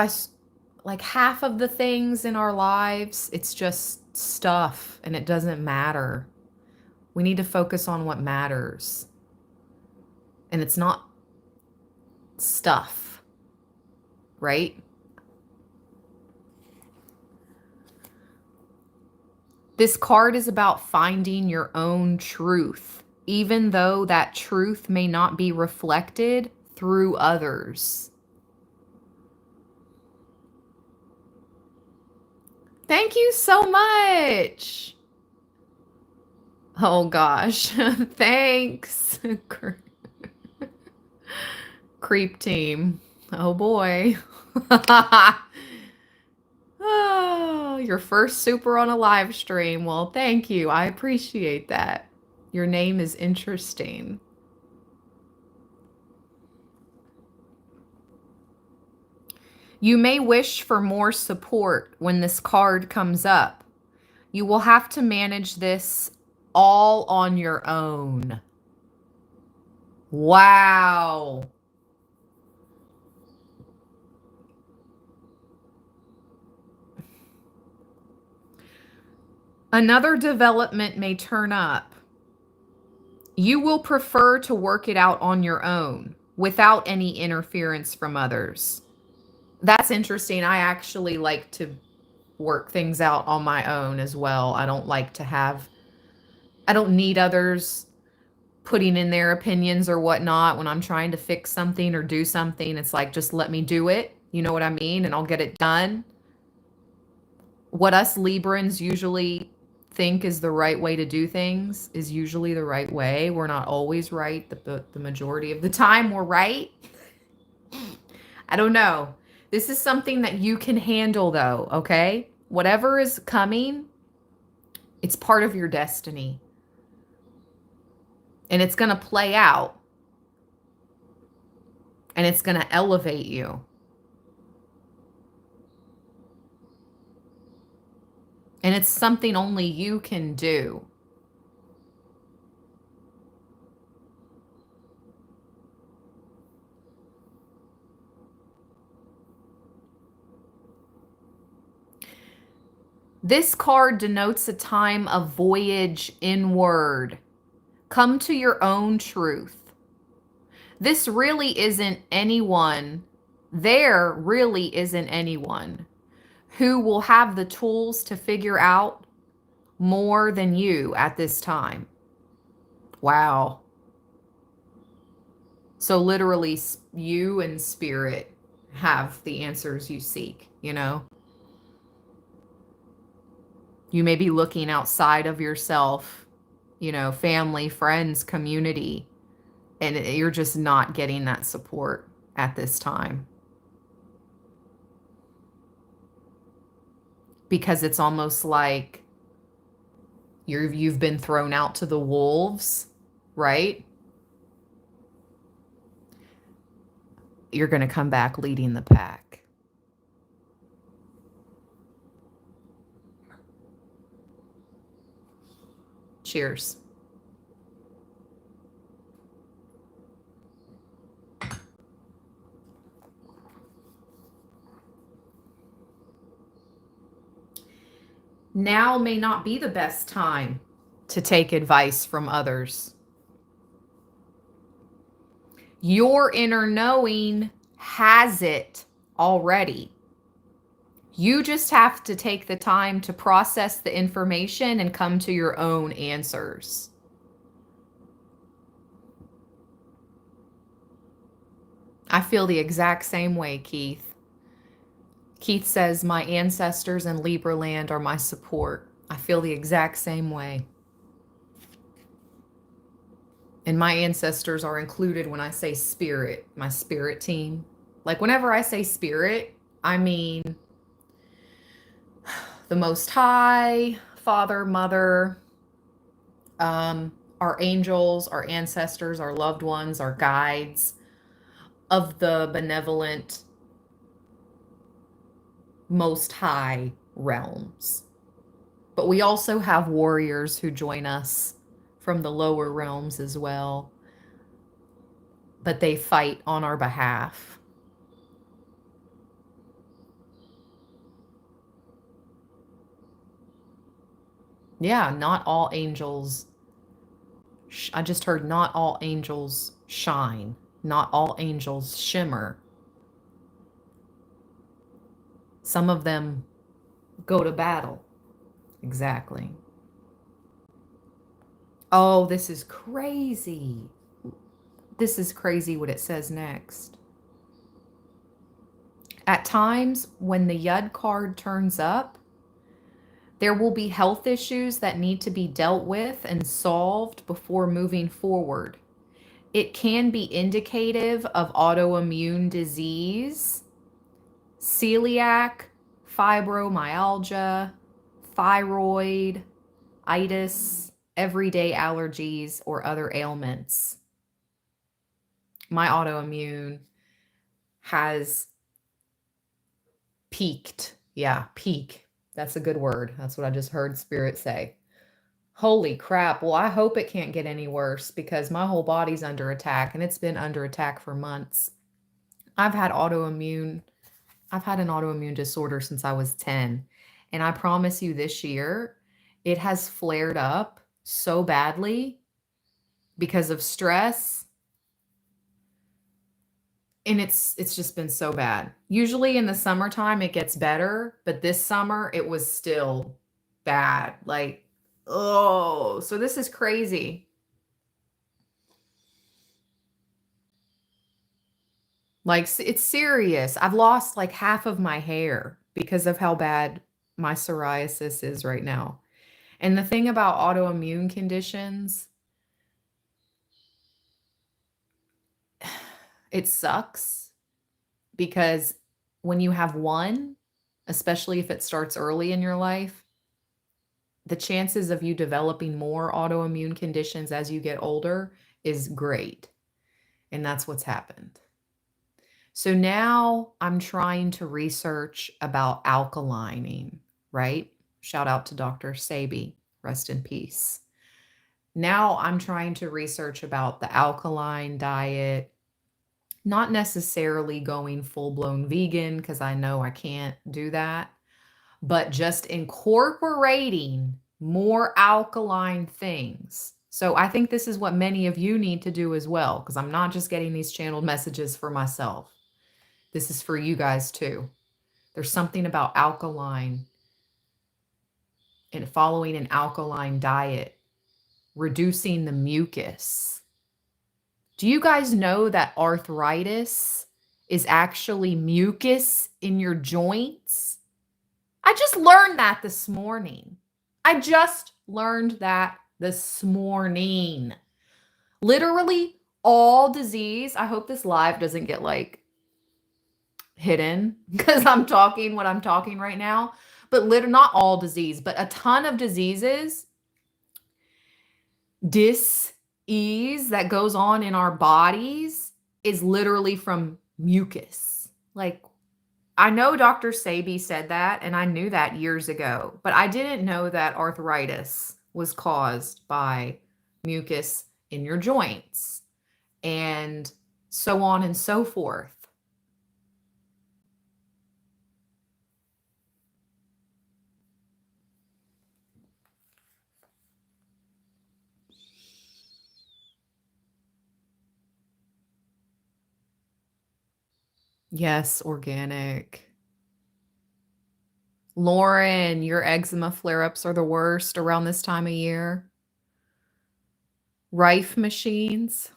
like half of the things in our lives, it's just stuff and it doesn't matter. We need to focus on what matters. And it's not stuff, right? This card is about finding your own truth, even though that truth may not be reflected through others. Thank you so much. Oh gosh, thanks. Creep team. Oh boy. Oh, your first super on a live stream. Well, thank you. I appreciate that. Your name is interesting. You may wish for more support when this card comes up. You will have to manage this all on your own. Wow. Another development may turn up. You will prefer to work it out on your own without any interference from others. That's interesting. I actually like to work things out on my own as well. I don't need others putting in their opinions or whatnot when I'm trying to fix something or do something. It's like, just let me do it. You know what I mean? And I'll get it done. What us Librans usually think is the right way to do things is usually the right way. We're not always right. The majority of the time we're right. I don't know. This is something that you can handle though, okay? Whatever is coming, it's part of your destiny. And it's going to play out. And it's going to elevate you. And it's something only you can do. This card denotes a time of voyage inward. Come to your own truth. This really isn't anyone. There really isn't anyone who will have the tools to figure out more than you at this time. Wow. So literally you and spirit have the answers you seek, you know? You may be looking outside of yourself, you know, family, friends, community, and you're just not getting that support at this time. Because it's almost like you've been thrown out to the wolves, right? You're going to come back leading the pack. Cheers. Now may not be the best time to take advice from others. Your inner knowing has it already. You just have to take the time to process the information and come to your own answers. I feel the exact same way, Keith. Keith says, my ancestors in Libra land are my support. I feel the exact same way. And my ancestors are included when I say spirit, my spirit team. Like whenever I say spirit, I mean the Most High, Father, Mother, our angels, our ancestors, our loved ones, our guides of the benevolent Most High realms. But we also have warriors who join us from the lower realms as well. But they fight on our behalf. Yeah, not all angels. I just heard not all angels shine. Not all angels shimmer. Some of them go to battle. Exactly. Oh, this is crazy. This is crazy what it says next. At times when the Yud card turns up, there will be health issues that need to be dealt with and solved before moving forward. It can be indicative of autoimmune disease, celiac, fibromyalgia, thyroid, itis, everyday allergies, or other ailments. My autoimmune has peaked. Yeah, peak. That's a good word. That's what I just heard Spirit say. Holy crap. Well, I hope it can't get any worse because my whole body's under attack and it's been under attack for months. I've had autoimmune I've had an autoimmune disorder since I was 10. And I promise you this year, it has flared up so badly because of stress. And it's just been so bad. Usually in the summertime it gets better, but this summer it was still bad. Like, oh, so this is crazy. Like it's serious. I've lost like half of my hair because of how bad my psoriasis is right now. And the thing about autoimmune conditions, it sucks because when you have one, especially if it starts early in your life, the chances of you developing more autoimmune conditions as you get older is great. And that's what's happened. So now I'm trying to research about alkalining, right? Shout out to Dr. Sabi, rest in peace. Now I'm trying to research about the alkaline diet, not necessarily going full blown vegan because I know I can't do that, but just incorporating more alkaline things. So I think this is what many of you need to do as well because I'm not just getting these channeled messages for myself. This is for you guys too. There's something about alkaline and following an alkaline diet, reducing the mucus. Do you guys know that arthritis is actually mucus in your joints? I just learned that this morning. Literally all disease. I hope this live doesn't get like hidden because I'm talking what I'm talking right now. But not all disease, but a ton of diseases, dis-ease that goes on in our bodies is literally from mucus. Like, I know Dr. Sabi said that, and I knew that years ago, but I didn't know that arthritis was caused by mucus in your joints and so on and so forth. Yes, organic. Lauren, your eczema flare-ups are the worst around this time of year. Rife machines,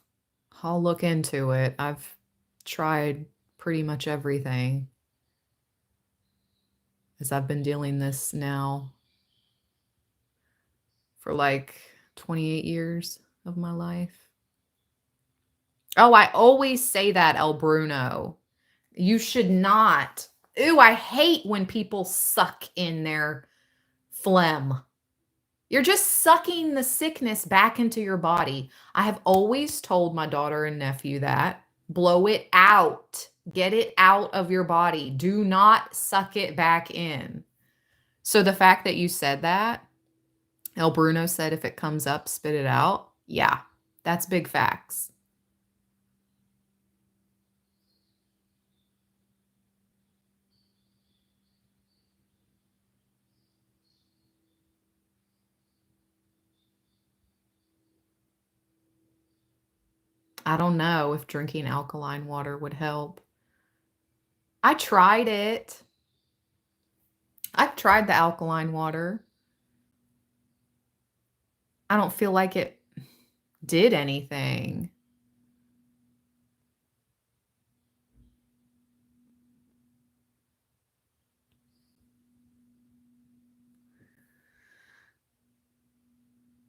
I'll look into it. I've tried pretty much everything as I've been dealing this now for like 28 years of my life. Oh, I always say that, El Bruno. You should not. Ooh, I hate when people suck in their phlegm. You're just sucking the sickness back into your body. I have always told my daughter and nephew that. Blow it out. Get it out of your body. Do not suck it back in. So the fact that you said that, El Bruno said if it comes up, spit it out. Yeah, that's big facts. I don't know if drinking alkaline water would help. I tried it. I've tried the alkaline water. I don't feel like it did anything.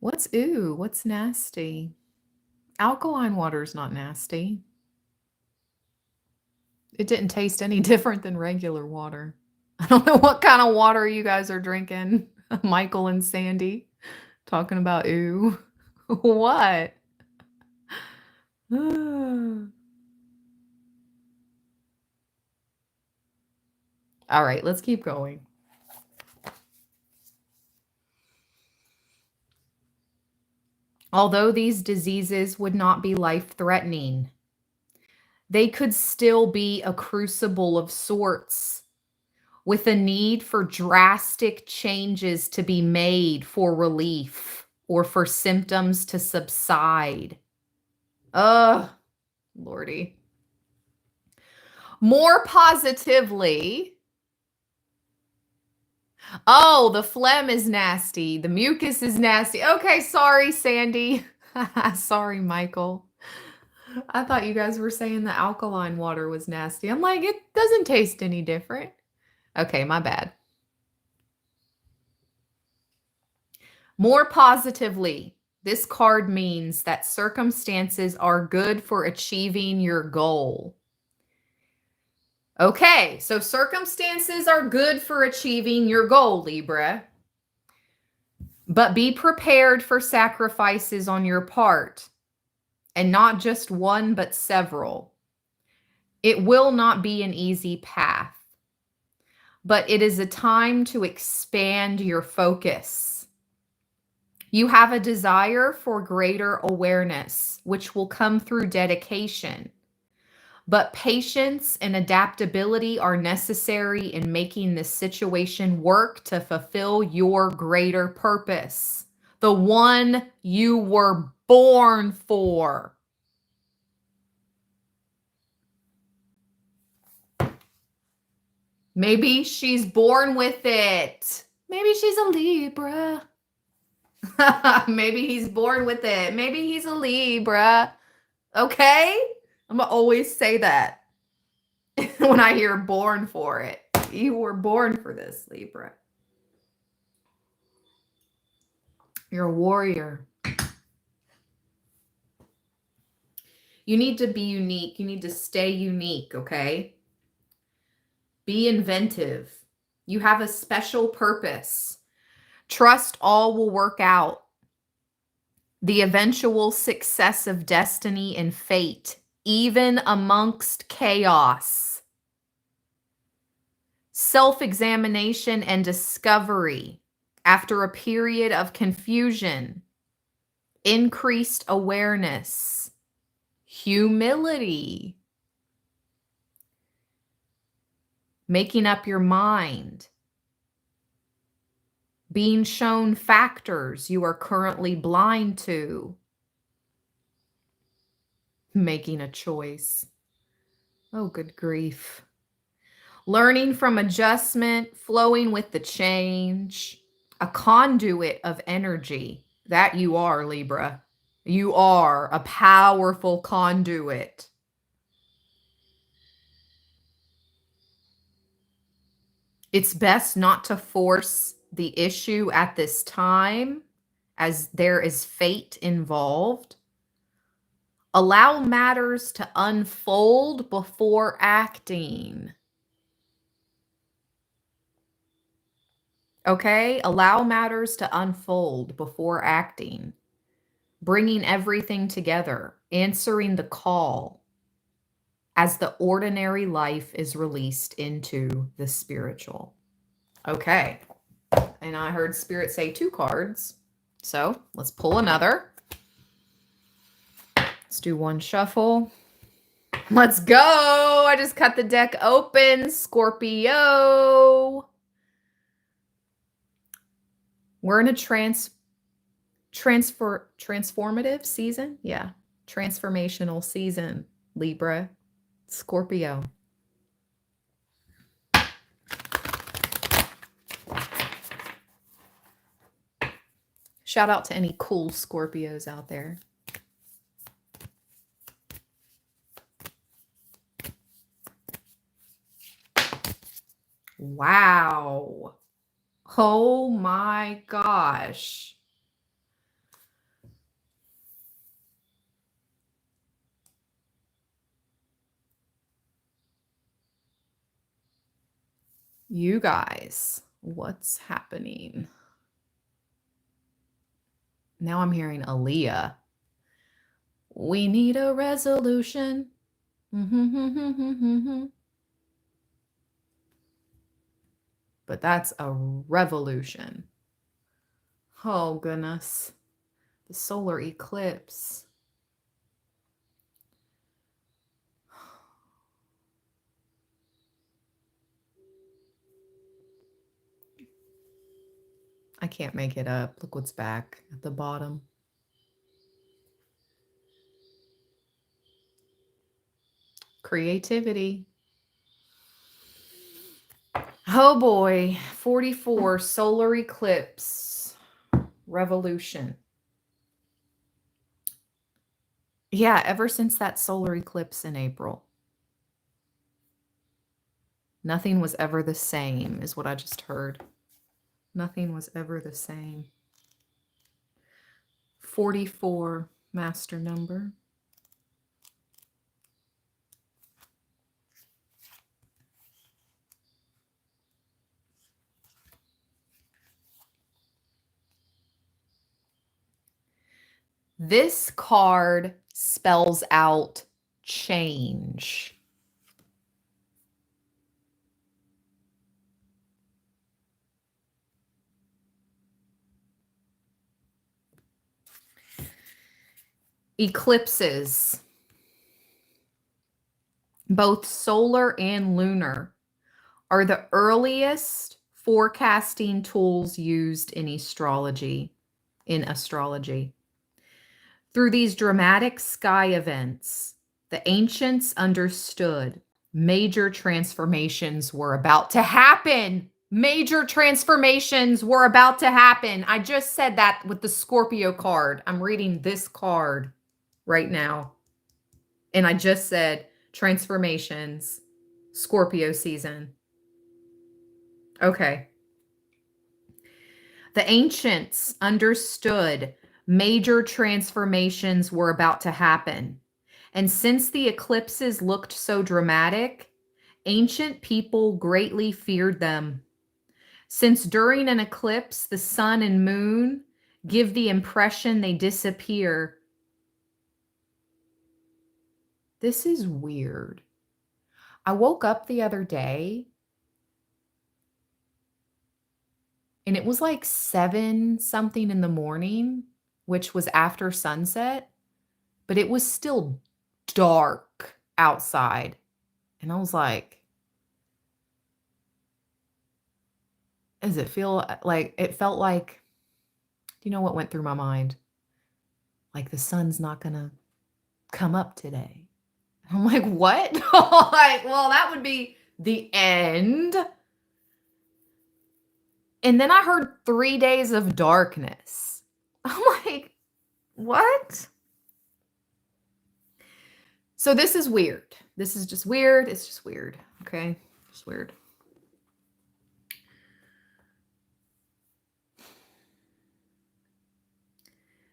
What's ooh? What's nasty? Alkaline water is not nasty. It didn't taste any different than regular water. I don't know what kind of water you guys are drinking. Michael and Sandy talking about ooh. What? All right, let's keep going. Although these diseases would not be life-threatening, they could still be a crucible of sorts, with a need for drastic changes to be made for relief or for symptoms to subside. Ugh, Lordy. More positively, oh, the phlegm is nasty. The mucus is nasty. Okay, sorry, Sandy. Sorry, Michael. I thought you guys were saying the alkaline water was nasty. I'm like, it doesn't taste any different. Okay, my bad. More positively, this card means that circumstances are good for achieving your goal. Okay, so circumstances are good for achieving your goal, Libra. But be prepared for sacrifices on your part, and not just one, but several. It will not be an easy path, but it is a time to expand your focus. You have a desire for greater awareness, which will come through dedication. But patience and adaptability are necessary in making this situation work to fulfill your greater purpose, the one you were born for. Maybe she's born with it. Maybe she's a Libra. Maybe he's born with it. Maybe he's a Libra. Okay? I'm going to always say that when I hear born for it. You were born for this, Libra. You're a warrior. You need to be unique. You need to stay unique, okay? Be inventive. You have a special purpose. Trust all will work out. The eventual success of destiny and fate, even amongst chaos. Self-examination and discovery after a period of confusion. Increased awareness. Humility. Making up your mind. Being shown factors you are currently blind to. Making a choice. Oh, good grief. Learning from adjustment, flowing with the change. A conduit of energy. That you are, Libra. You are a powerful conduit. It's best not to force the issue at this time, as there is fate involved. Allow matters to unfold before acting. Okay? Allow matters to unfold before acting. Bringing everything together, answering the call as the ordinary life is released into the spiritual. Okay. And I heard Spirit say 2 cards. So let's pull another. Let's do 1 shuffle. Let's go. I just cut the deck open. Scorpio. We're in a transformative season. Yeah. Transformational season, Libra. Scorpio. Shout out to any cool Scorpios out there. Wow. Oh my gosh. You guys, what's happening? Now I'm hearing Aaliyah. We need a resolution. But that's a revolution. Oh, goodness. The solar eclipse. I can't make it up. Look what's back at the bottom. Creativity. Oh boy, 44, solar eclipse, revolution. Yeah, ever since that solar eclipse in April, nothing was ever the same, is what I just heard. Nothing was ever the same. 44, master number. This card spells out change. Eclipses, both solar and lunar, are the earliest forecasting tools used in astrology. Through these dramatic sky events, the ancients understood major transformations were about to happen. Major transformations were about to happen. I just said that with the Scorpio card. I'm reading this card right now. And I just said transformations, Scorpio season. Okay. The ancients understood major transformations were about to happen. And since the eclipses looked so dramatic, ancient people greatly feared them. Since during an eclipse, the sun and moon give the impression they disappear. This is weird. I woke up the other day and it was like 7 something in the morning, which was after sunset, but it was still dark outside. And I was like, does it feel like, it felt like, do you know what went through my mind? Like the sun's not going to come up today. I'm like, what? Like, well, that would be the end. And then I heard 3 days of darkness. I'm like, what? So this is weird. This is just weird. It's just weird. Okay. Just weird.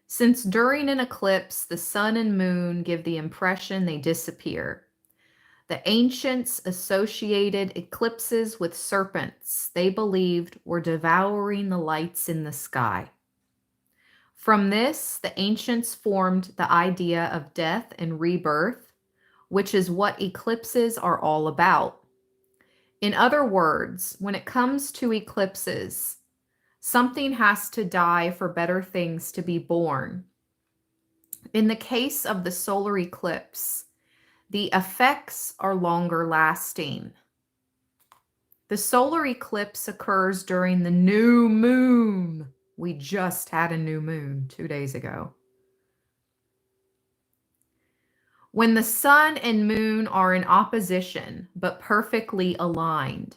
Since during an eclipse, the sun and moon give the impression they disappear. The ancients associated eclipses with serpents they believed were devouring the lights in the sky. From this, the ancients formed the idea of death and rebirth, which is what eclipses are all about. In other words, when it comes to eclipses, something has to die for better things to be born. In the case of the solar eclipse, the effects are longer lasting. The solar eclipse occurs during the new moon. We just had a new moon 2 days ago. When the sun and moon are in opposition but perfectly aligned.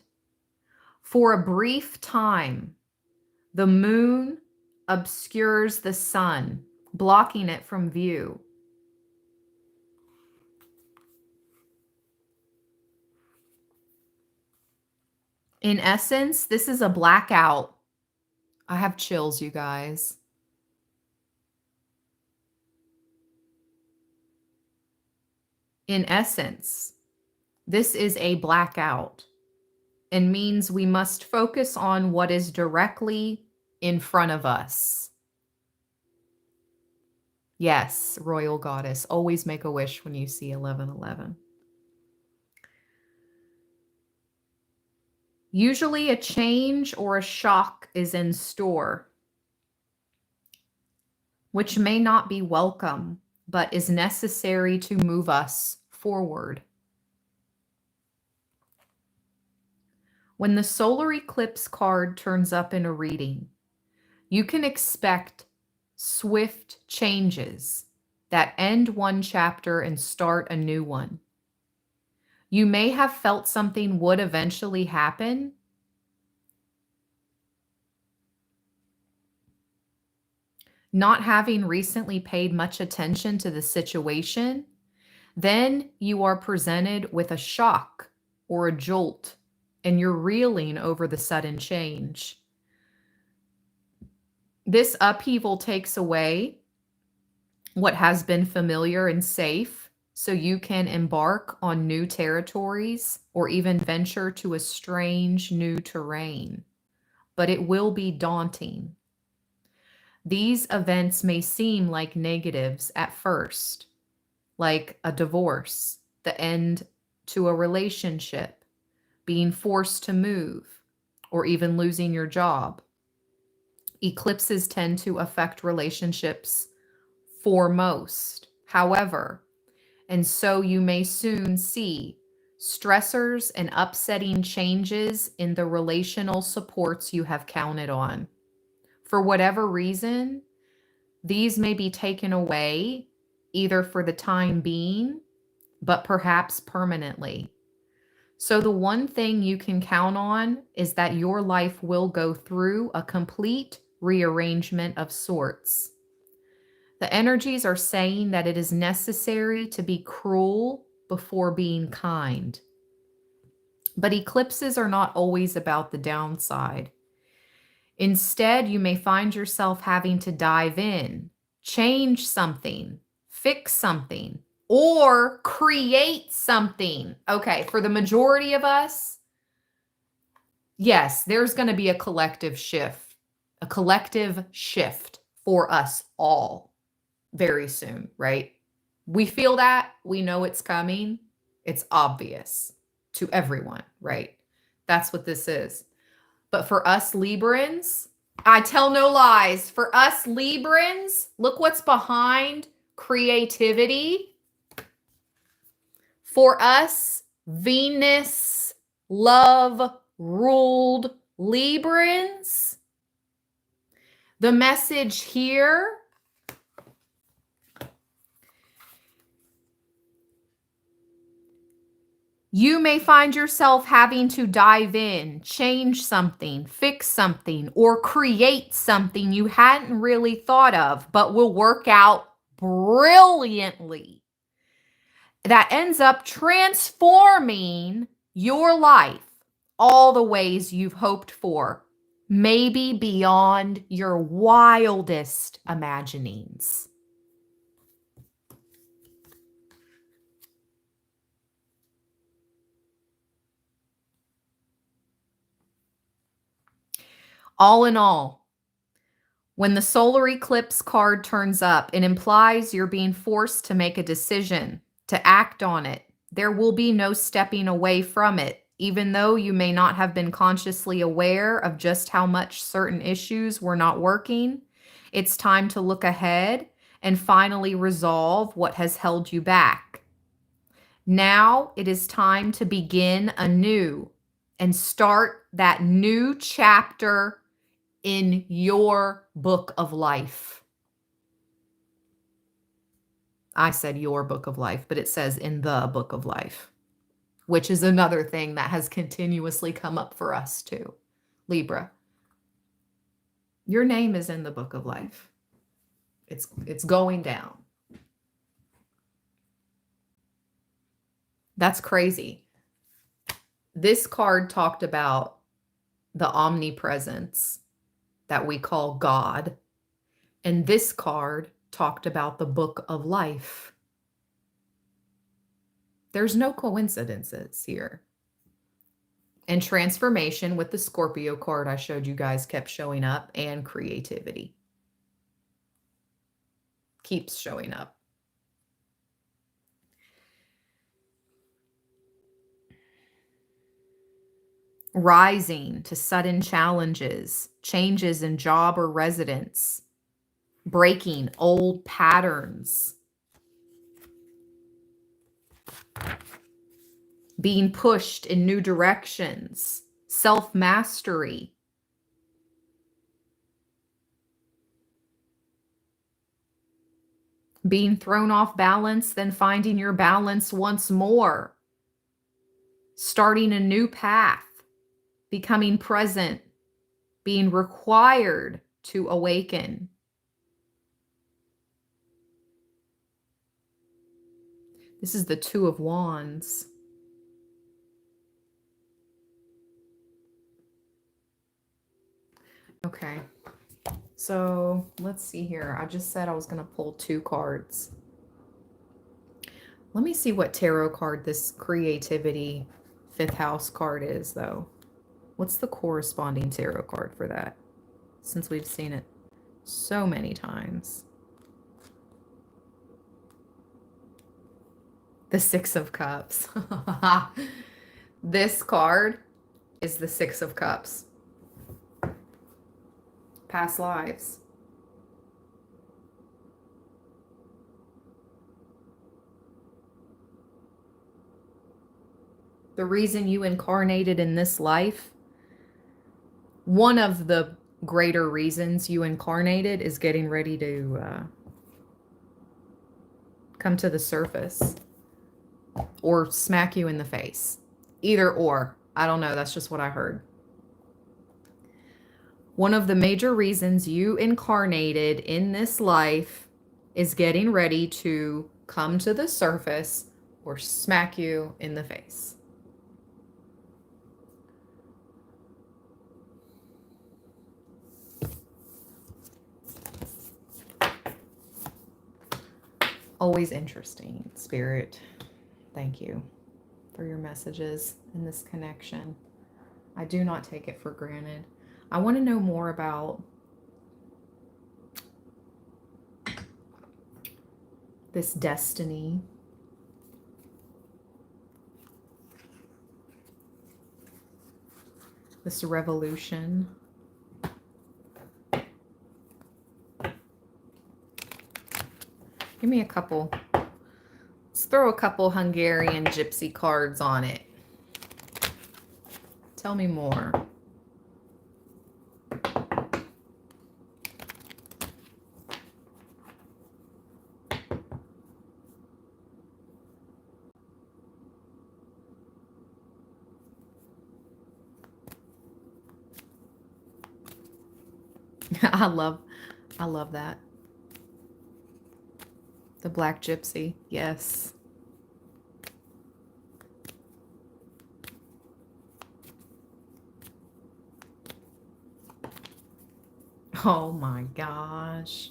For a brief time, the moon obscures the sun, blocking it from view. In essence, this is a blackout. I have chills, you guys. In essence, this is a blackout and means we must focus on what is directly in front of us. Yes, Royal Goddess, always make a wish when you see 1111. Usually a change or a shock is in store. which may not be welcome, but is necessary to move us forward. When the solar eclipse card turns up in a reading, you can expect swift changes that end one chapter and start a new one. You may have felt something would eventually happen. Not having recently paid much attention to the situation, then you are presented with a shock or a jolt, and you're reeling over the sudden change. This upheaval takes away what has been familiar and safe, so you can embark on new territories or even venture to a strange new terrain. But it will be daunting. These events may seem like negatives at first, like a divorce, the end to a relationship, being forced to move, or even losing your job. Eclipses tend to affect relationships foremost. However, and so you may soon see stressors and upsetting changes in the relational supports you have counted on. For whatever reason, these may be taken away either for the time being, but perhaps permanently. So the one thing you can count on is that your life will go through a complete rearrangement of sorts. The energies are saying that it is necessary to be cruel before being kind. But eclipses are not always about the downside. Instead, you may find yourself having to dive in, change something, fix something, or create something. Okay, for the majority of us, yes, there's going to be a collective shift for us all very soon, right? We feel that, we know it's coming. It's obvious to everyone, right? That's what this is. But for us Librans, I tell no lies. For us Librans, look what's behind creativity. For us Venus love ruled Librans, the message here you may find yourself having to dive in, change something, fix something, or create something you hadn't really thought of, but will work out brilliantly. That ends up transforming your life all the ways you've hoped for, maybe beyond your wildest imaginings. All in all, when the solar eclipse card turns up, it implies you're being forced to make a decision, to act on it. There will be no stepping away from it, even though you may not have been consciously aware of just how much certain issues were not working. It's time to look ahead and finally resolve what has held you back. Now it is time to begin anew and start that new chapter in your book of life. I said your book of life, but it says in the book of life, which is another thing that has continuously come up for us too. Libra, your name is in the book of life. It's going down. That's crazy. This card talked about the omnipresence that we call God. And this card talked about the book of life. There's no coincidences here. And transformation with the Scorpio card I showed you guys kept showing up, and creativity keeps showing up. Rising to sudden challenges, changes in job or residence, breaking old patterns, being pushed in new directions, self-mastery. Being thrown off balance, then finding your balance once more. Starting a new path, becoming present, being required to awaken. This is the Two of Wands. Okay, so let's see here. I just said I was going to pull 2 cards. Let me see what tarot card this creativity 5th house card is, though. What's the corresponding tarot card for that? Since we've seen it so many times. The 6 of Cups. This card is the 6 of Cups. Past lives. The reason you incarnated in this life, one of the greater reasons you incarnated is getting ready to come to the surface or smack you in the face. Either or. I don't know. That's just what I heard. One of the major reasons you incarnated in this life is getting ready to come to the surface or smack you in the face. Always interesting, Spirit. Thank you for your messages and this connection. I do not take it for granted. I want to know more about this destiny. This revolution. Give me a couple. Let's throw a couple Hungarian gypsy cards on it. Tell me more. I love that. The Black Gypsy, yes. Oh my gosh.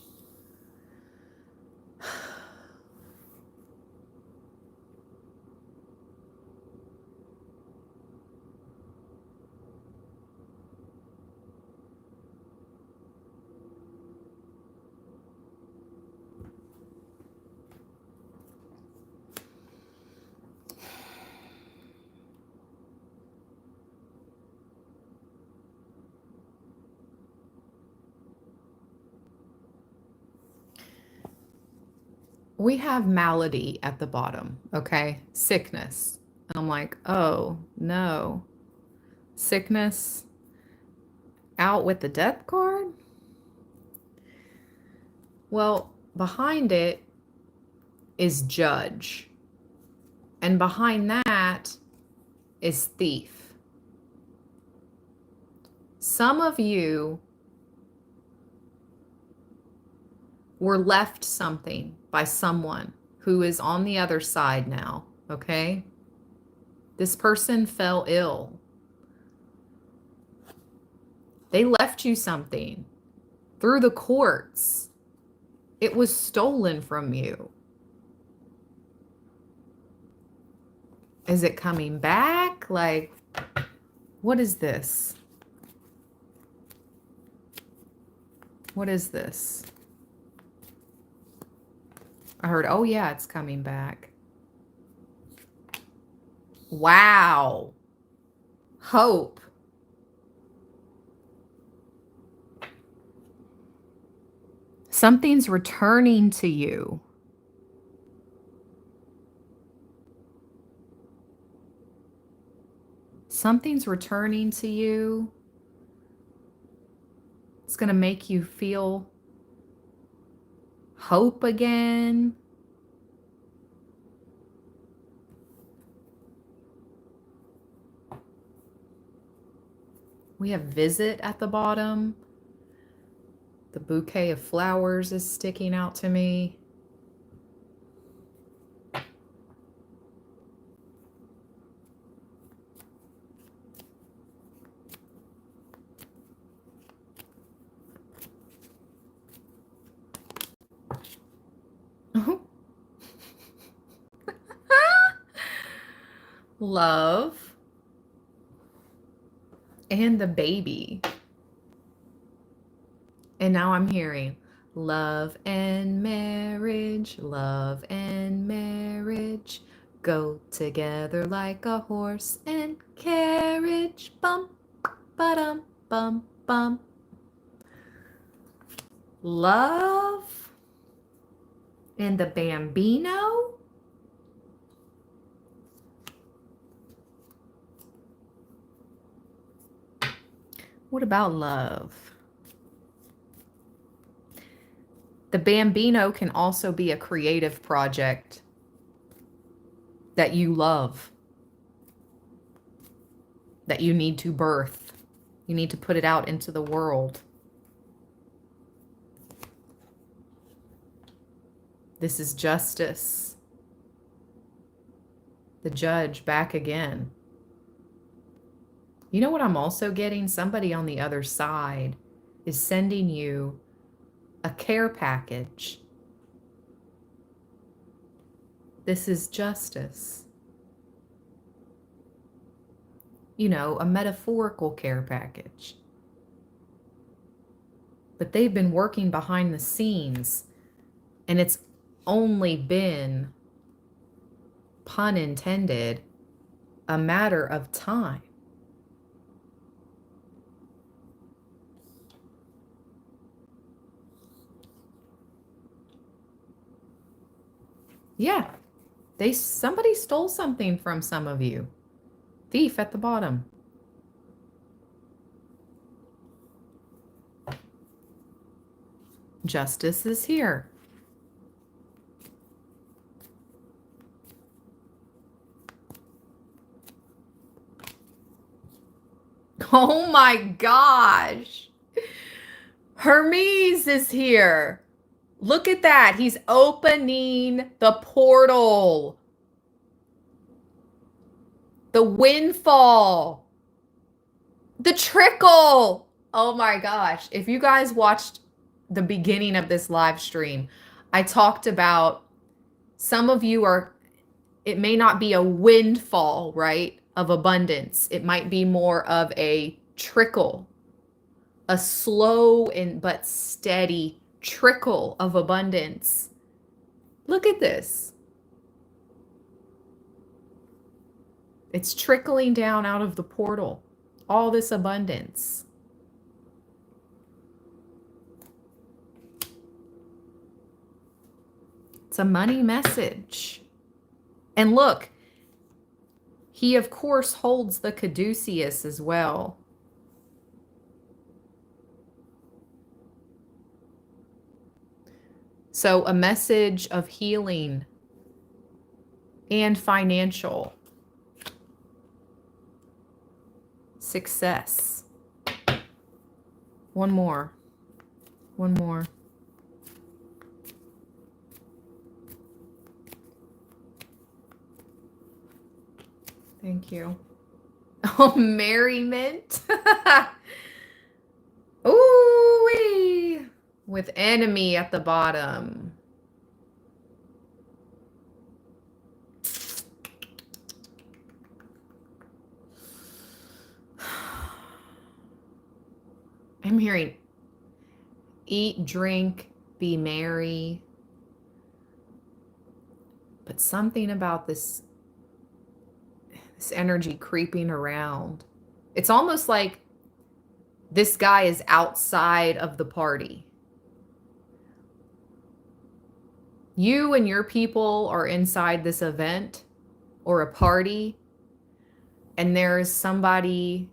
We have malady at the bottom, okay? Sickness. And I'm like, oh no. Sickness out with the death card? Well, behind it is judge. And behind that is thief. Some of you were left something by someone who is on the other side now, okay? This person fell ill. They left you something through the courts. It was stolen from you. Is it coming back? Like, what is this? What is this? I heard, oh yeah, it's coming back. Wow. Hope. Something's returning to you. Something's returning to you. It's going to make you feel hope again. We have visit at the bottom. The bouquet of flowers is sticking out to me. Love and the baby. And now I'm hearing love and marriage, love and marriage go together like a horse and carriage. Bum, ba-dum, bum, bum. Love and the bambino. What about love? The bambino can also be a creative project that you love, that you need to birth. You need to put it out into the world. This is justice. The judge back again. You know what I'm also getting? Somebody on the other side is sending you a care package. This is justice. You know, a metaphorical care package. But they've been working behind the scenes, and it's only been, pun intended, a matter of time. Yeah, somebody stole something from some of you. Thief at the bottom. Justice is here. Oh my gosh. Hermes is here. Look at that. He's opening the portal. The windfall. The trickle. Oh my gosh. If you guys watched the beginning of this live stream, I talked about some of you are, it may not be a windfall, right, of abundance. It might be more of a trickle, a slow and but steady trickle of abundance. Look at this. It's trickling down out of the portal. All this abundance. It's a money message. And look, he of course holds the caduceus as well. So a message of healing and financial success. One more. One more. Thank you. Oh, merriment. Ooh-wee. With enemy at the bottom. I'm hearing eat, drink, be merry. But something about this energy creeping around. It's almost like this guy is outside of the party. You and your people are inside this event or a party, and there's somebody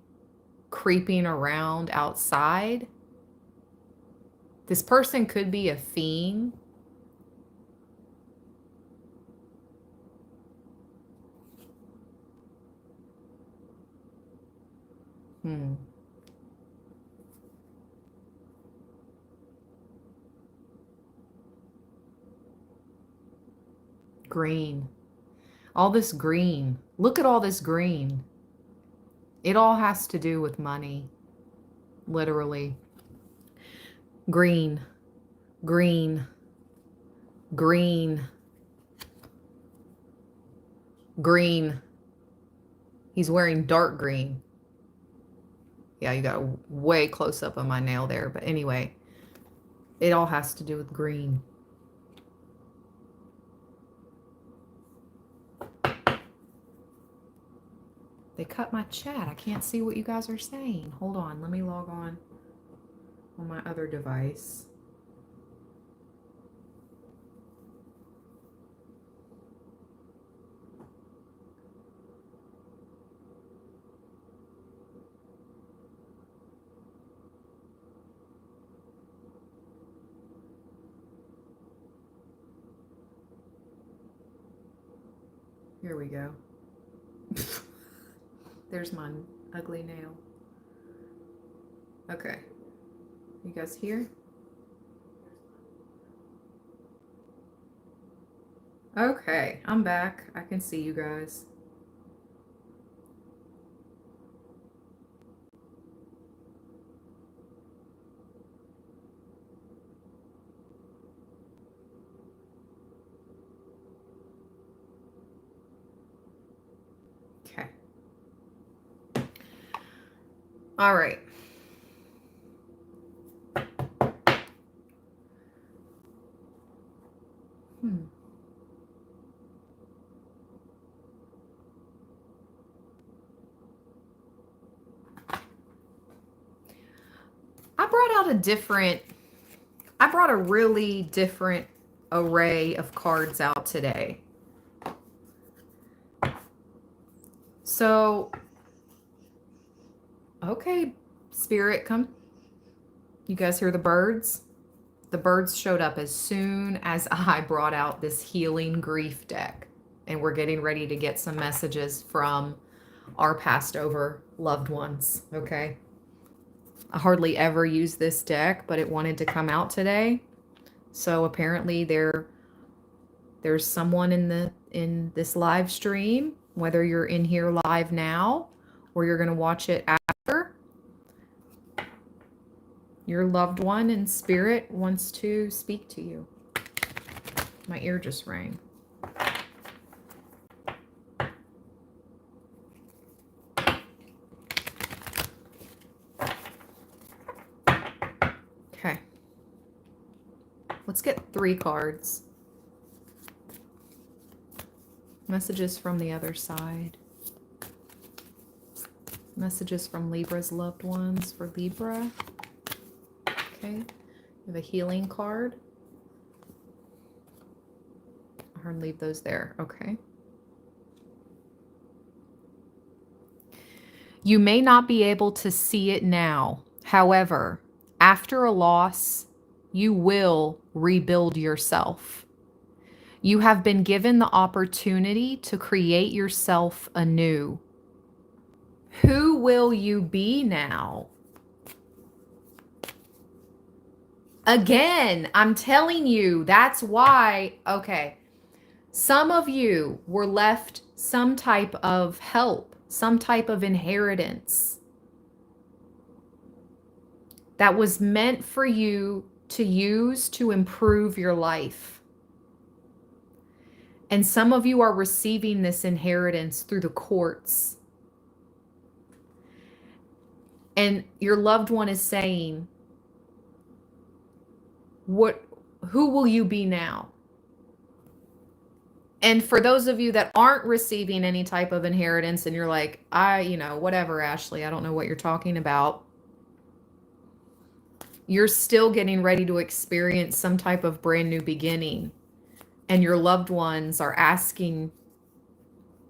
creeping around outside. This person could be a fiend. Green. All this green. Look at all this green. It all has to do with money. Literally. Green. Green. Green. Green. He's wearing dark green. Yeah, you got a way close up on my nail there. But anyway, it all has to do with green. They cut my chat. I can't see what you guys are saying. Hold on. Let me log on my other device. Here we go. There's my ugly nail. Okay. You guys here? Okay, I'm back. I can see you guys. Okay. All right. I brought a really different array of cards out today. So, okay, Spirit, come. You guys hear the birds? The birds showed up as soon as I brought out this healing grief deck. And we're getting ready to get some messages from our passed over loved ones, okay? I hardly ever use this deck, but it wanted to come out today. So apparently there's someone in this live stream, whether you're in here live now or you're going to watch it after. Your loved one in spirit wants to speak to you. My ear just rang. Okay. Let's get 3 cards. Messages from the other side. Messages from Libra's loved ones for Libra. Okay. You have a healing card. I'll leave those there. Okay. You may not be able to see it now. However, after a loss, you will rebuild yourself. You have been given the opportunity to create yourself anew. Who will you be now? Again, I'm telling you, that's why, okay, some of you were left some type of help, some type of inheritance that was meant for you to use to improve your life. And some of you are receiving this inheritance through the courts. And your loved one is saying, who will you be now? And for those of you that aren't receiving any type of inheritance and you're like, whatever, Ashley, I don't know what you're talking about. You're still getting ready to experience some type of brand new beginning. and your loved ones are asking,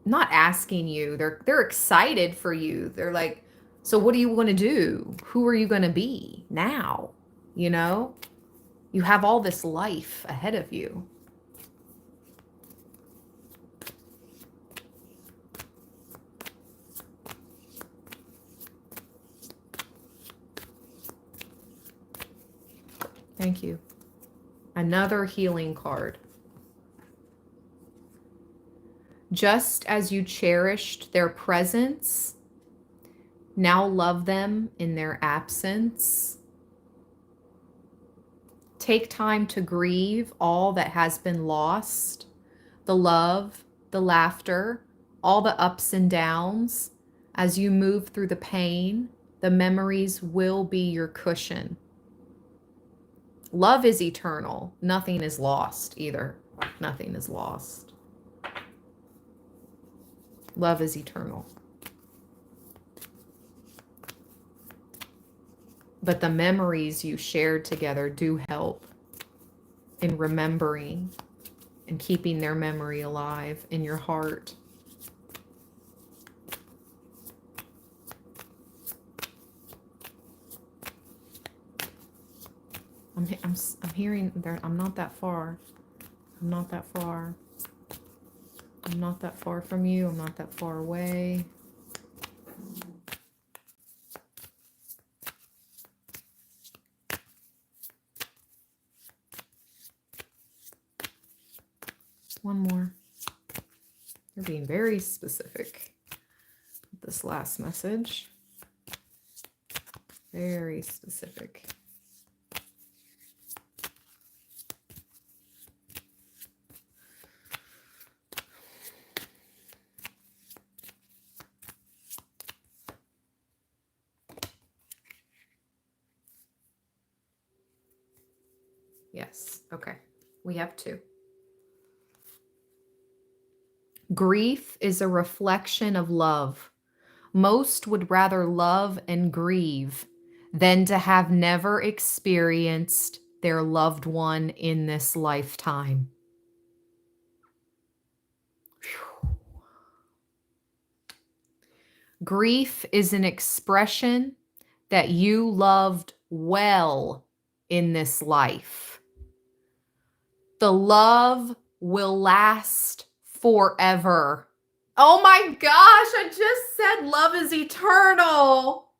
not asking you, they're excited for you. They're like, so what do you want to do? Who are you going to be now? You know, you have all this life ahead of you. Thank you. Another healing card. Just as you cherished their presence, now love them in their absence. Take time to grieve all that has been lost, the love, the laughter, all the ups and downs. As you move through the pain, the memories will be your cushion. Love is eternal. Nothing is lost either. Nothing is lost. Love is eternal. But the memories you shared together do help in remembering and keeping their memory alive in your heart. I'm hearing there. I'm not that far. I'm not that far. I'm not that far from you. I'm not that far away. One more. You're being very specific with this last message. Very specific. Yes. Okay. We have two. Grief is a reflection of love. Most would rather love and grieve than to have never experienced their loved one in this lifetime. Whew. Grief is an expression that you loved well in this life. The love will last forever. Oh my gosh, I just said love is eternal.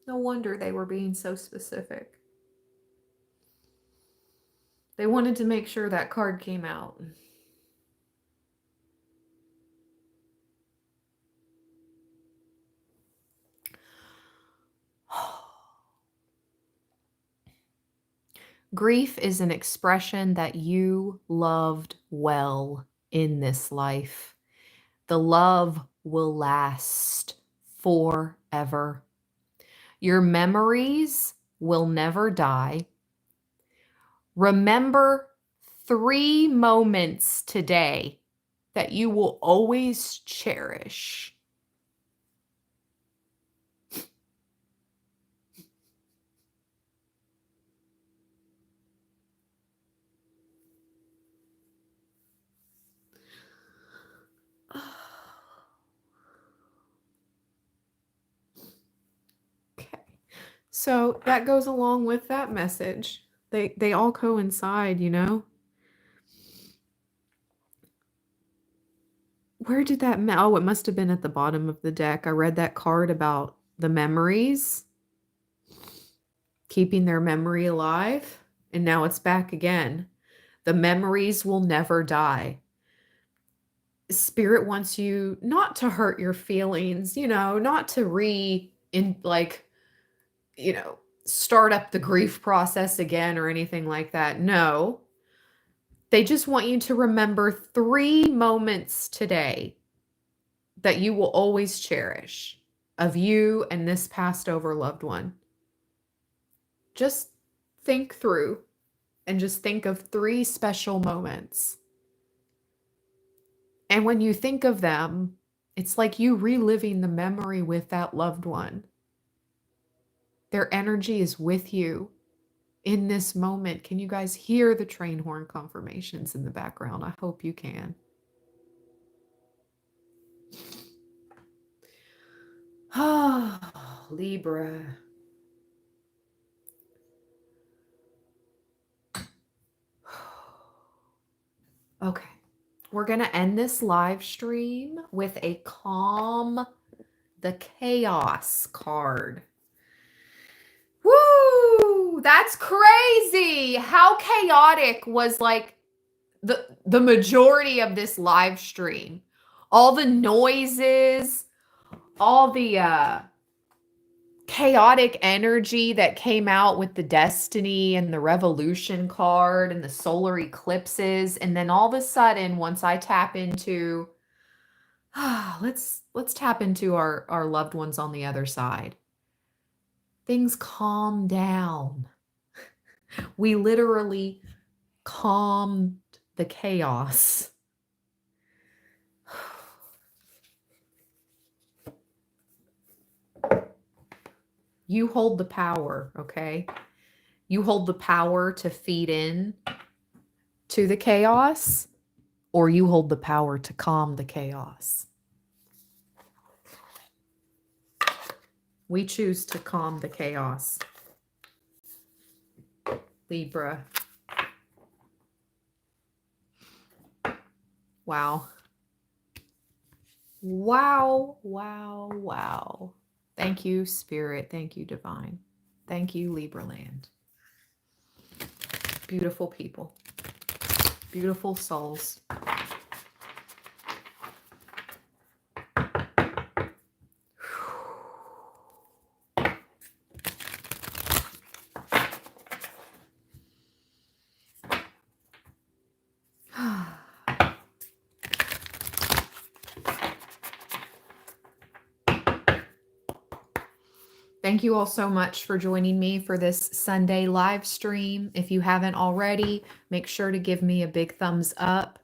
No wonder they were being so specific. They wanted to make sure that card came out. Grief is an expression that you loved well in this life. The love will last forever. Your memories will never die. Remember 3 moments today that you will always cherish. Okay. So that goes along with that message. They all coincide, you know? Where did that oh, it must have been at the bottom of the deck. I read that card about the memories, keeping their memory alive, and now it's back again. The memories will never die. Spirit wants you not to hurt your feelings, you know, not to start up the grief process again or anything like that. No. They just want you to remember 3 moments today that you will always cherish of you and this passed over loved one. Just think through and just think of 3 special moments And when you think of them, it's like you reliving the memory with that loved one. Their energy is with you in this moment. Can you guys hear the train horn confirmations in the background? I hope you can. Ah, Libra. Okay. We're going to end this live stream with a calm the chaos card. Woo! That's crazy. How chaotic was like the majority of this live stream. All the noises, all the chaotic energy that came out with the destiny and the revolution card and the solar eclipses, and then all of a sudden once I tap into let's tap into our loved ones on the other side. Things calm down. We literally calmed the chaos. You hold the power, okay? You hold the power to feed in to the chaos, or you hold the power to calm the chaos. We choose to calm the chaos. Libra. Wow. Wow, wow, wow. Thank you, Spirit. Thank you, Divine. Thank you, Libra land. Beautiful people. Beautiful souls. Thank you all so much for joining me for this Sunday live stream. If you haven't already, make sure to give me a big thumbs up.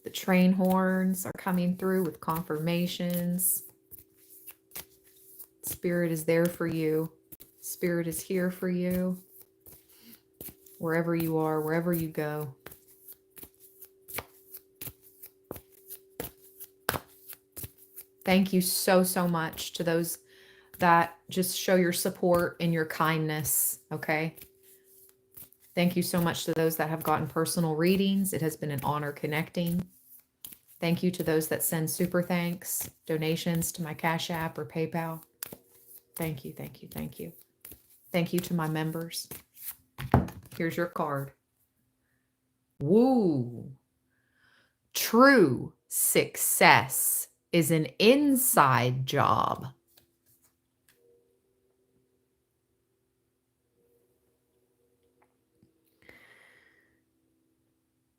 The train horns are coming through with confirmations. Spirit is there for you. Spirit is here for you. Wherever you are, wherever you go. Thank you so, so much to those that just show your support and your kindness, okay? Thank you so much to those that have gotten personal readings. It has been an honor connecting. Thank you to those that send super thanks, donations to my Cash App or PayPal. Thank you, thank you, thank you. Thank you to my members. Here's your card. Woo! True success is an inside job.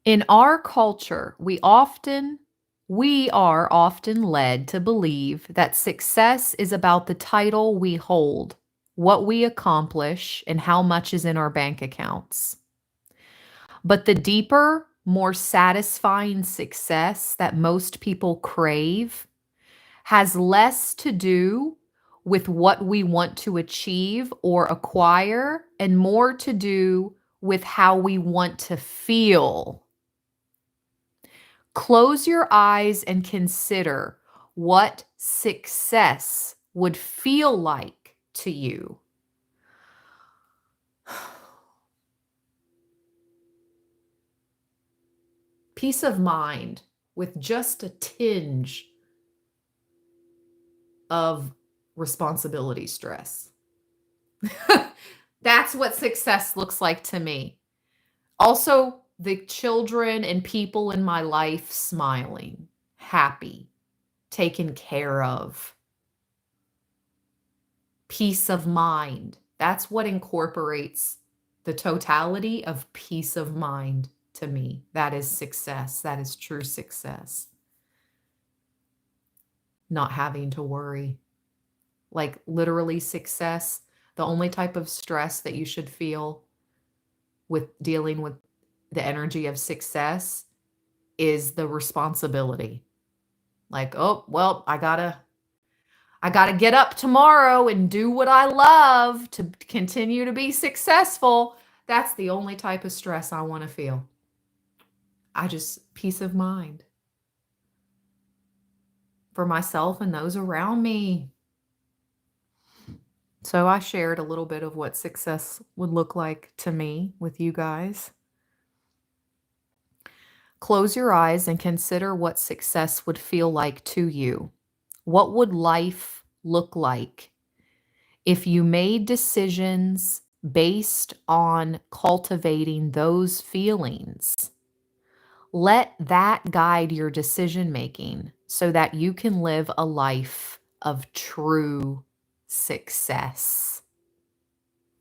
In our culture, we are often led to believe that success is about the title we hold, what we accomplish, and how much is in our bank accounts. But the deeper, more satisfying success that most people crave has less to do with what we want to achieve or acquire and more to do with how we want to feel. Close your eyes and consider what success would feel like to you. Peace of mind with just a tinge of responsibility stress. That's what success looks like to me. Also, the children and people in my life smiling, happy, taken care of. Peace of mind. That's what incorporates the totality of peace of mind to me. That is success. That is true success. Not having to worry. Like literally success. The only type of stress that you should feel with dealing with the energy of success is the responsibility. Like, oh, well, I gotta get up tomorrow and do what I love to continue to be successful. That's the only type of stress I want to feel. Peace of mind for myself and those around me. So I shared a little bit of what success would look like to me with you guys. Close your eyes and consider what success would feel like to you. What would life look like if you made decisions based on cultivating those feelings? Let that guide your decision making so that you can live a life of true success.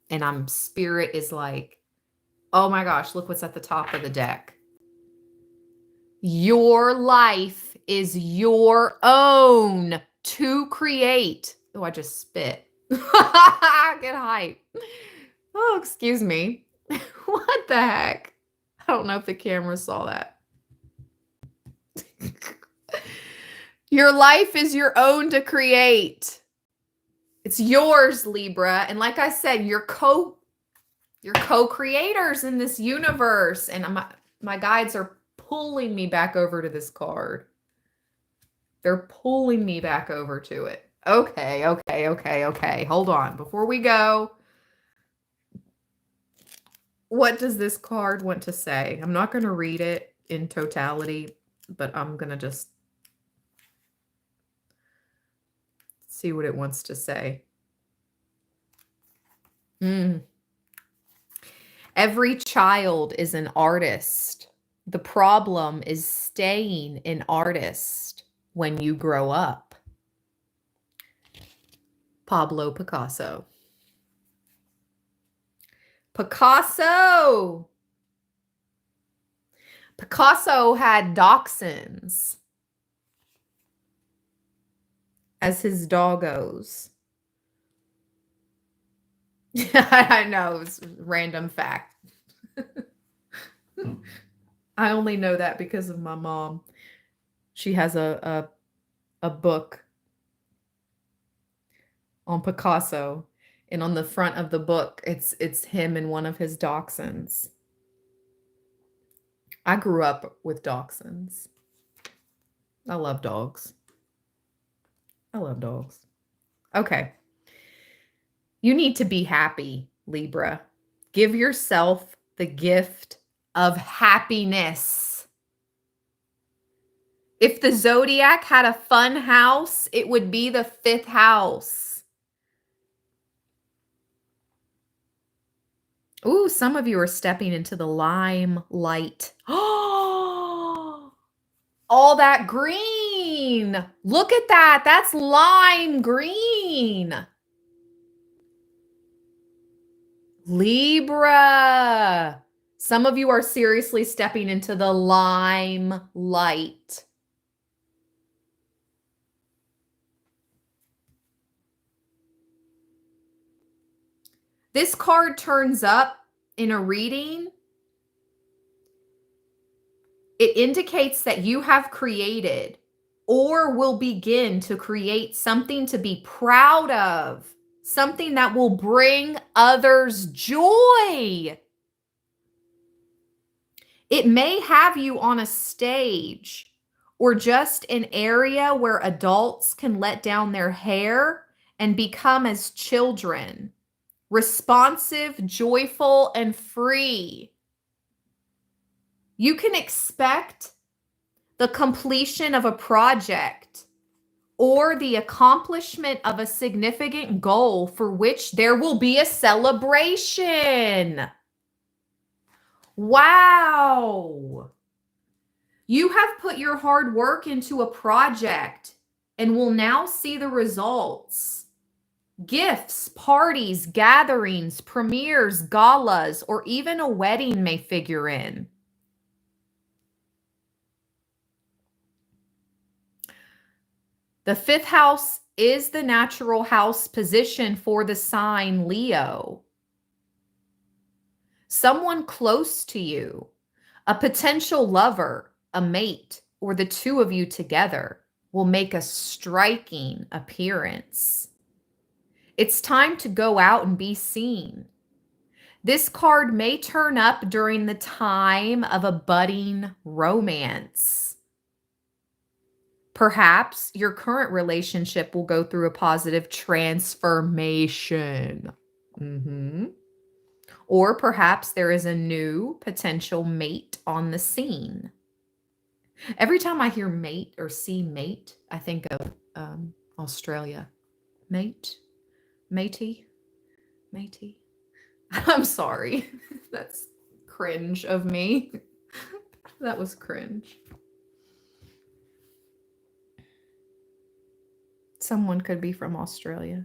And spirit is like, oh my gosh, look what's at the top of the deck. Your life is your own to create. Oh, I just spit. Get hype. Oh, excuse me. What the heck? I don't know if the camera saw that. Your life is your own to create. It's yours, Libra. And like I said, you're co-creators in this universe. And my guides are pulling me back over to this card. They're pulling me back over to it. Okay. Hold on. Before we go, what does this card want to say? I'm not going to read it in totality, but I'm going to just see what it wants to say. Every child is an artist. The problem is staying an artist when you grow up. Pablo Picasso. Picasso had dachshunds as his doggos. I know, it's a random fact. I only know that because of my mom. She has a book on Picasso, and on the front of the book, it's him and one of his dachshunds. I grew up with dachshunds. I love dogs. Okay. You need to be happy, Libra. Give yourself the gift of happiness. If the zodiac had a fun house, it would be the 5th house. Ooh, some of you are stepping into the limelight. Oh, all that green. Look at that. That's lime green. Libra. Some of you are seriously stepping into the limelight. This card turns up in a reading. It indicates that you have created or will begin to create something to be proud of, something that will bring others joy. It may have you on a stage or just an area where adults can let down their hair and become as children, responsive, joyful, and free. You can expect the completion of a project or the accomplishment of a significant goal for which there will be a celebration. Wow. You have put your hard work into a project and will now see the results. Gifts, parties, gatherings, premieres, galas, or even a wedding may figure in. The 5th house is the natural house position for the sign Leo. Someone close to you, a potential lover, a mate or the two of you together will make a striking appearance. It's time to go out and be seen. This card may turn up during the time of a budding romance. Perhaps your current relationship will go through a positive transformation. Or perhaps there is a new potential mate on the scene. Every time I hear mate or see mate, I think of Australia. Mate, matey, matey. I'm sorry. That's cringe of me. That was cringe. Someone could be from Australia.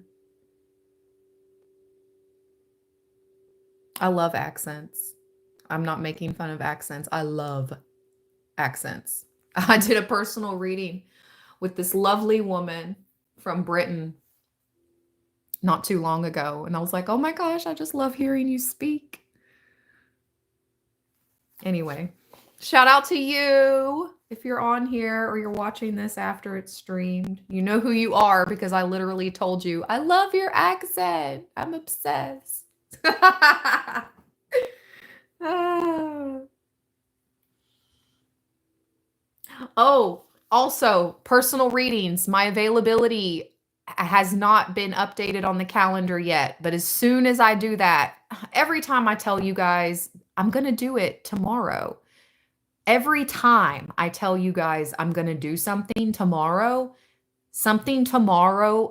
I love accents. I'm not making fun of accents. I love accents. I did a personal reading with this lovely woman from Britain not too long ago. And I was like, oh my gosh, I just love hearing you speak. Anyway, shout out to you. If you're on here or you're watching this after it's streamed, you know who you are because I literally told you, I love your accent. I'm obsessed. Oh, also personal readings. My availability has not been updated on the calendar yet, but as soon as I do that, every time I tell you guys, I'm going to do it tomorrow. Every time I tell you guys I'm going to do something tomorrow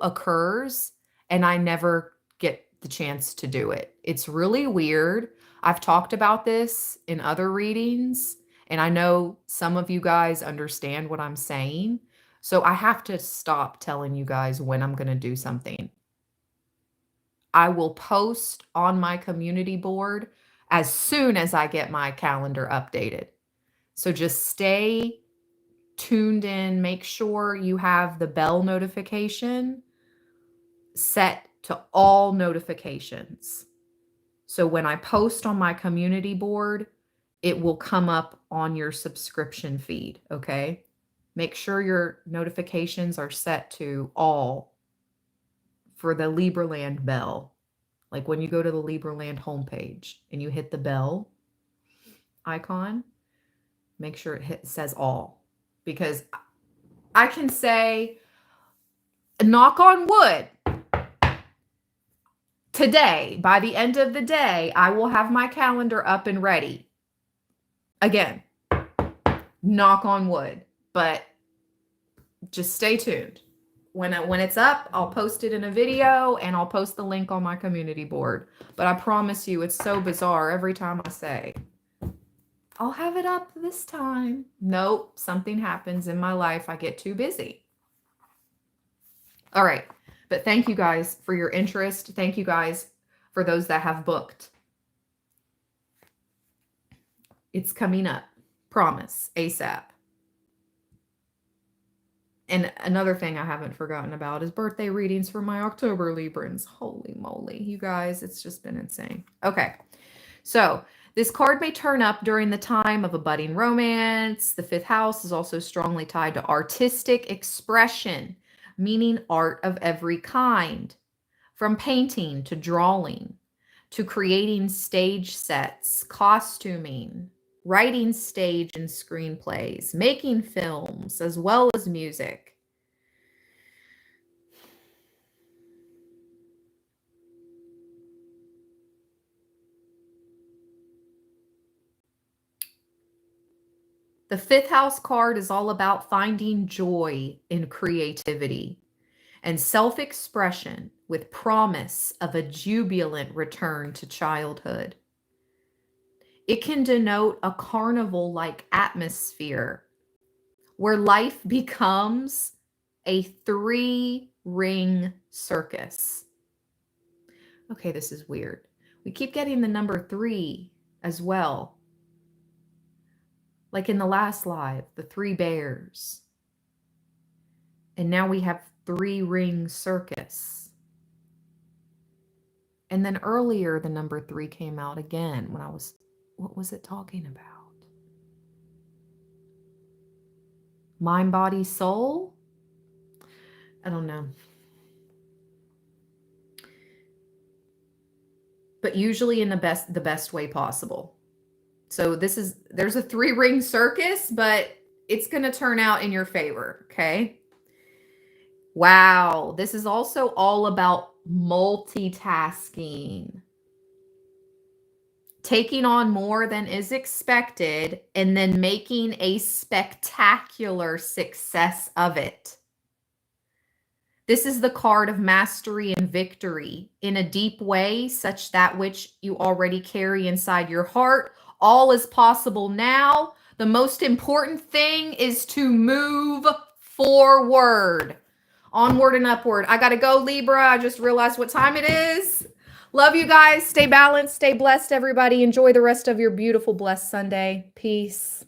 occurs and I never get the chance to do it. It's really weird. I've talked about this in other readings, and I know some of you guys understand what I'm saying. So I have to stop telling you guys when I'm going to do something. I will post on my community board as soon as I get my calendar updated. So just stay tuned in. Make sure you have the bell notification set to all notifications. So when I post on my community board, it will come up on your subscription feed, okay? Make sure your notifications are set to all for the Libraland bell. Like when you go to the Libraland homepage and you hit the bell icon, make sure it says all. Because I can say, knock on wood, today, by the end of the day, I will have my calendar up and ready. Again, knock on wood, but just stay tuned. When it's up, I'll post it in a video and I'll post the link on my community board. But I promise you, it's so bizarre every time I say, I'll have it up this time. Nope, something happens in my life. I get too busy. All right. But thank you guys for your interest. Thank you guys for those that have booked. It's coming up. Promise. ASAP. And another thing I haven't forgotten about is birthday readings for my October Librans. Holy moly. You guys, it's just been insane. Okay. So this card may turn up during the time of a budding romance. The fifth house is also strongly tied to artistic expression, meaning art of every kind, from painting to drawing, to creating stage sets, costuming, writing stage and screenplays, making films, as well as music. The fifth house card is all about finding joy in creativity and self-expression with promise of a jubilant return to childhood. It can denote a carnival-like atmosphere where life becomes a three-ring circus. Okay, this is weird. We keep getting the number 3 as well. Like in the last live, the 3 bears. And now we have 3-ring circus. And then earlier, the number 3 came out again when I was, what was it talking about? Mind, body, soul. I don't know. But usually in the best way possible. So there's a 3-ring circus, but it's going to turn out in your favor, okay? Wow, this is also all about multitasking. Taking on more than is expected and then making a spectacular success of it. This is the card of mastery and victory in a deep way, such that which you already carry inside your heart. All is possible now. The most important thing is to move forward. Onward and upward. I got to go, Libra. I just realized what time it is. Love you guys. Stay balanced. Stay blessed, everybody. Enjoy the rest of your beautiful, blessed Sunday. Peace.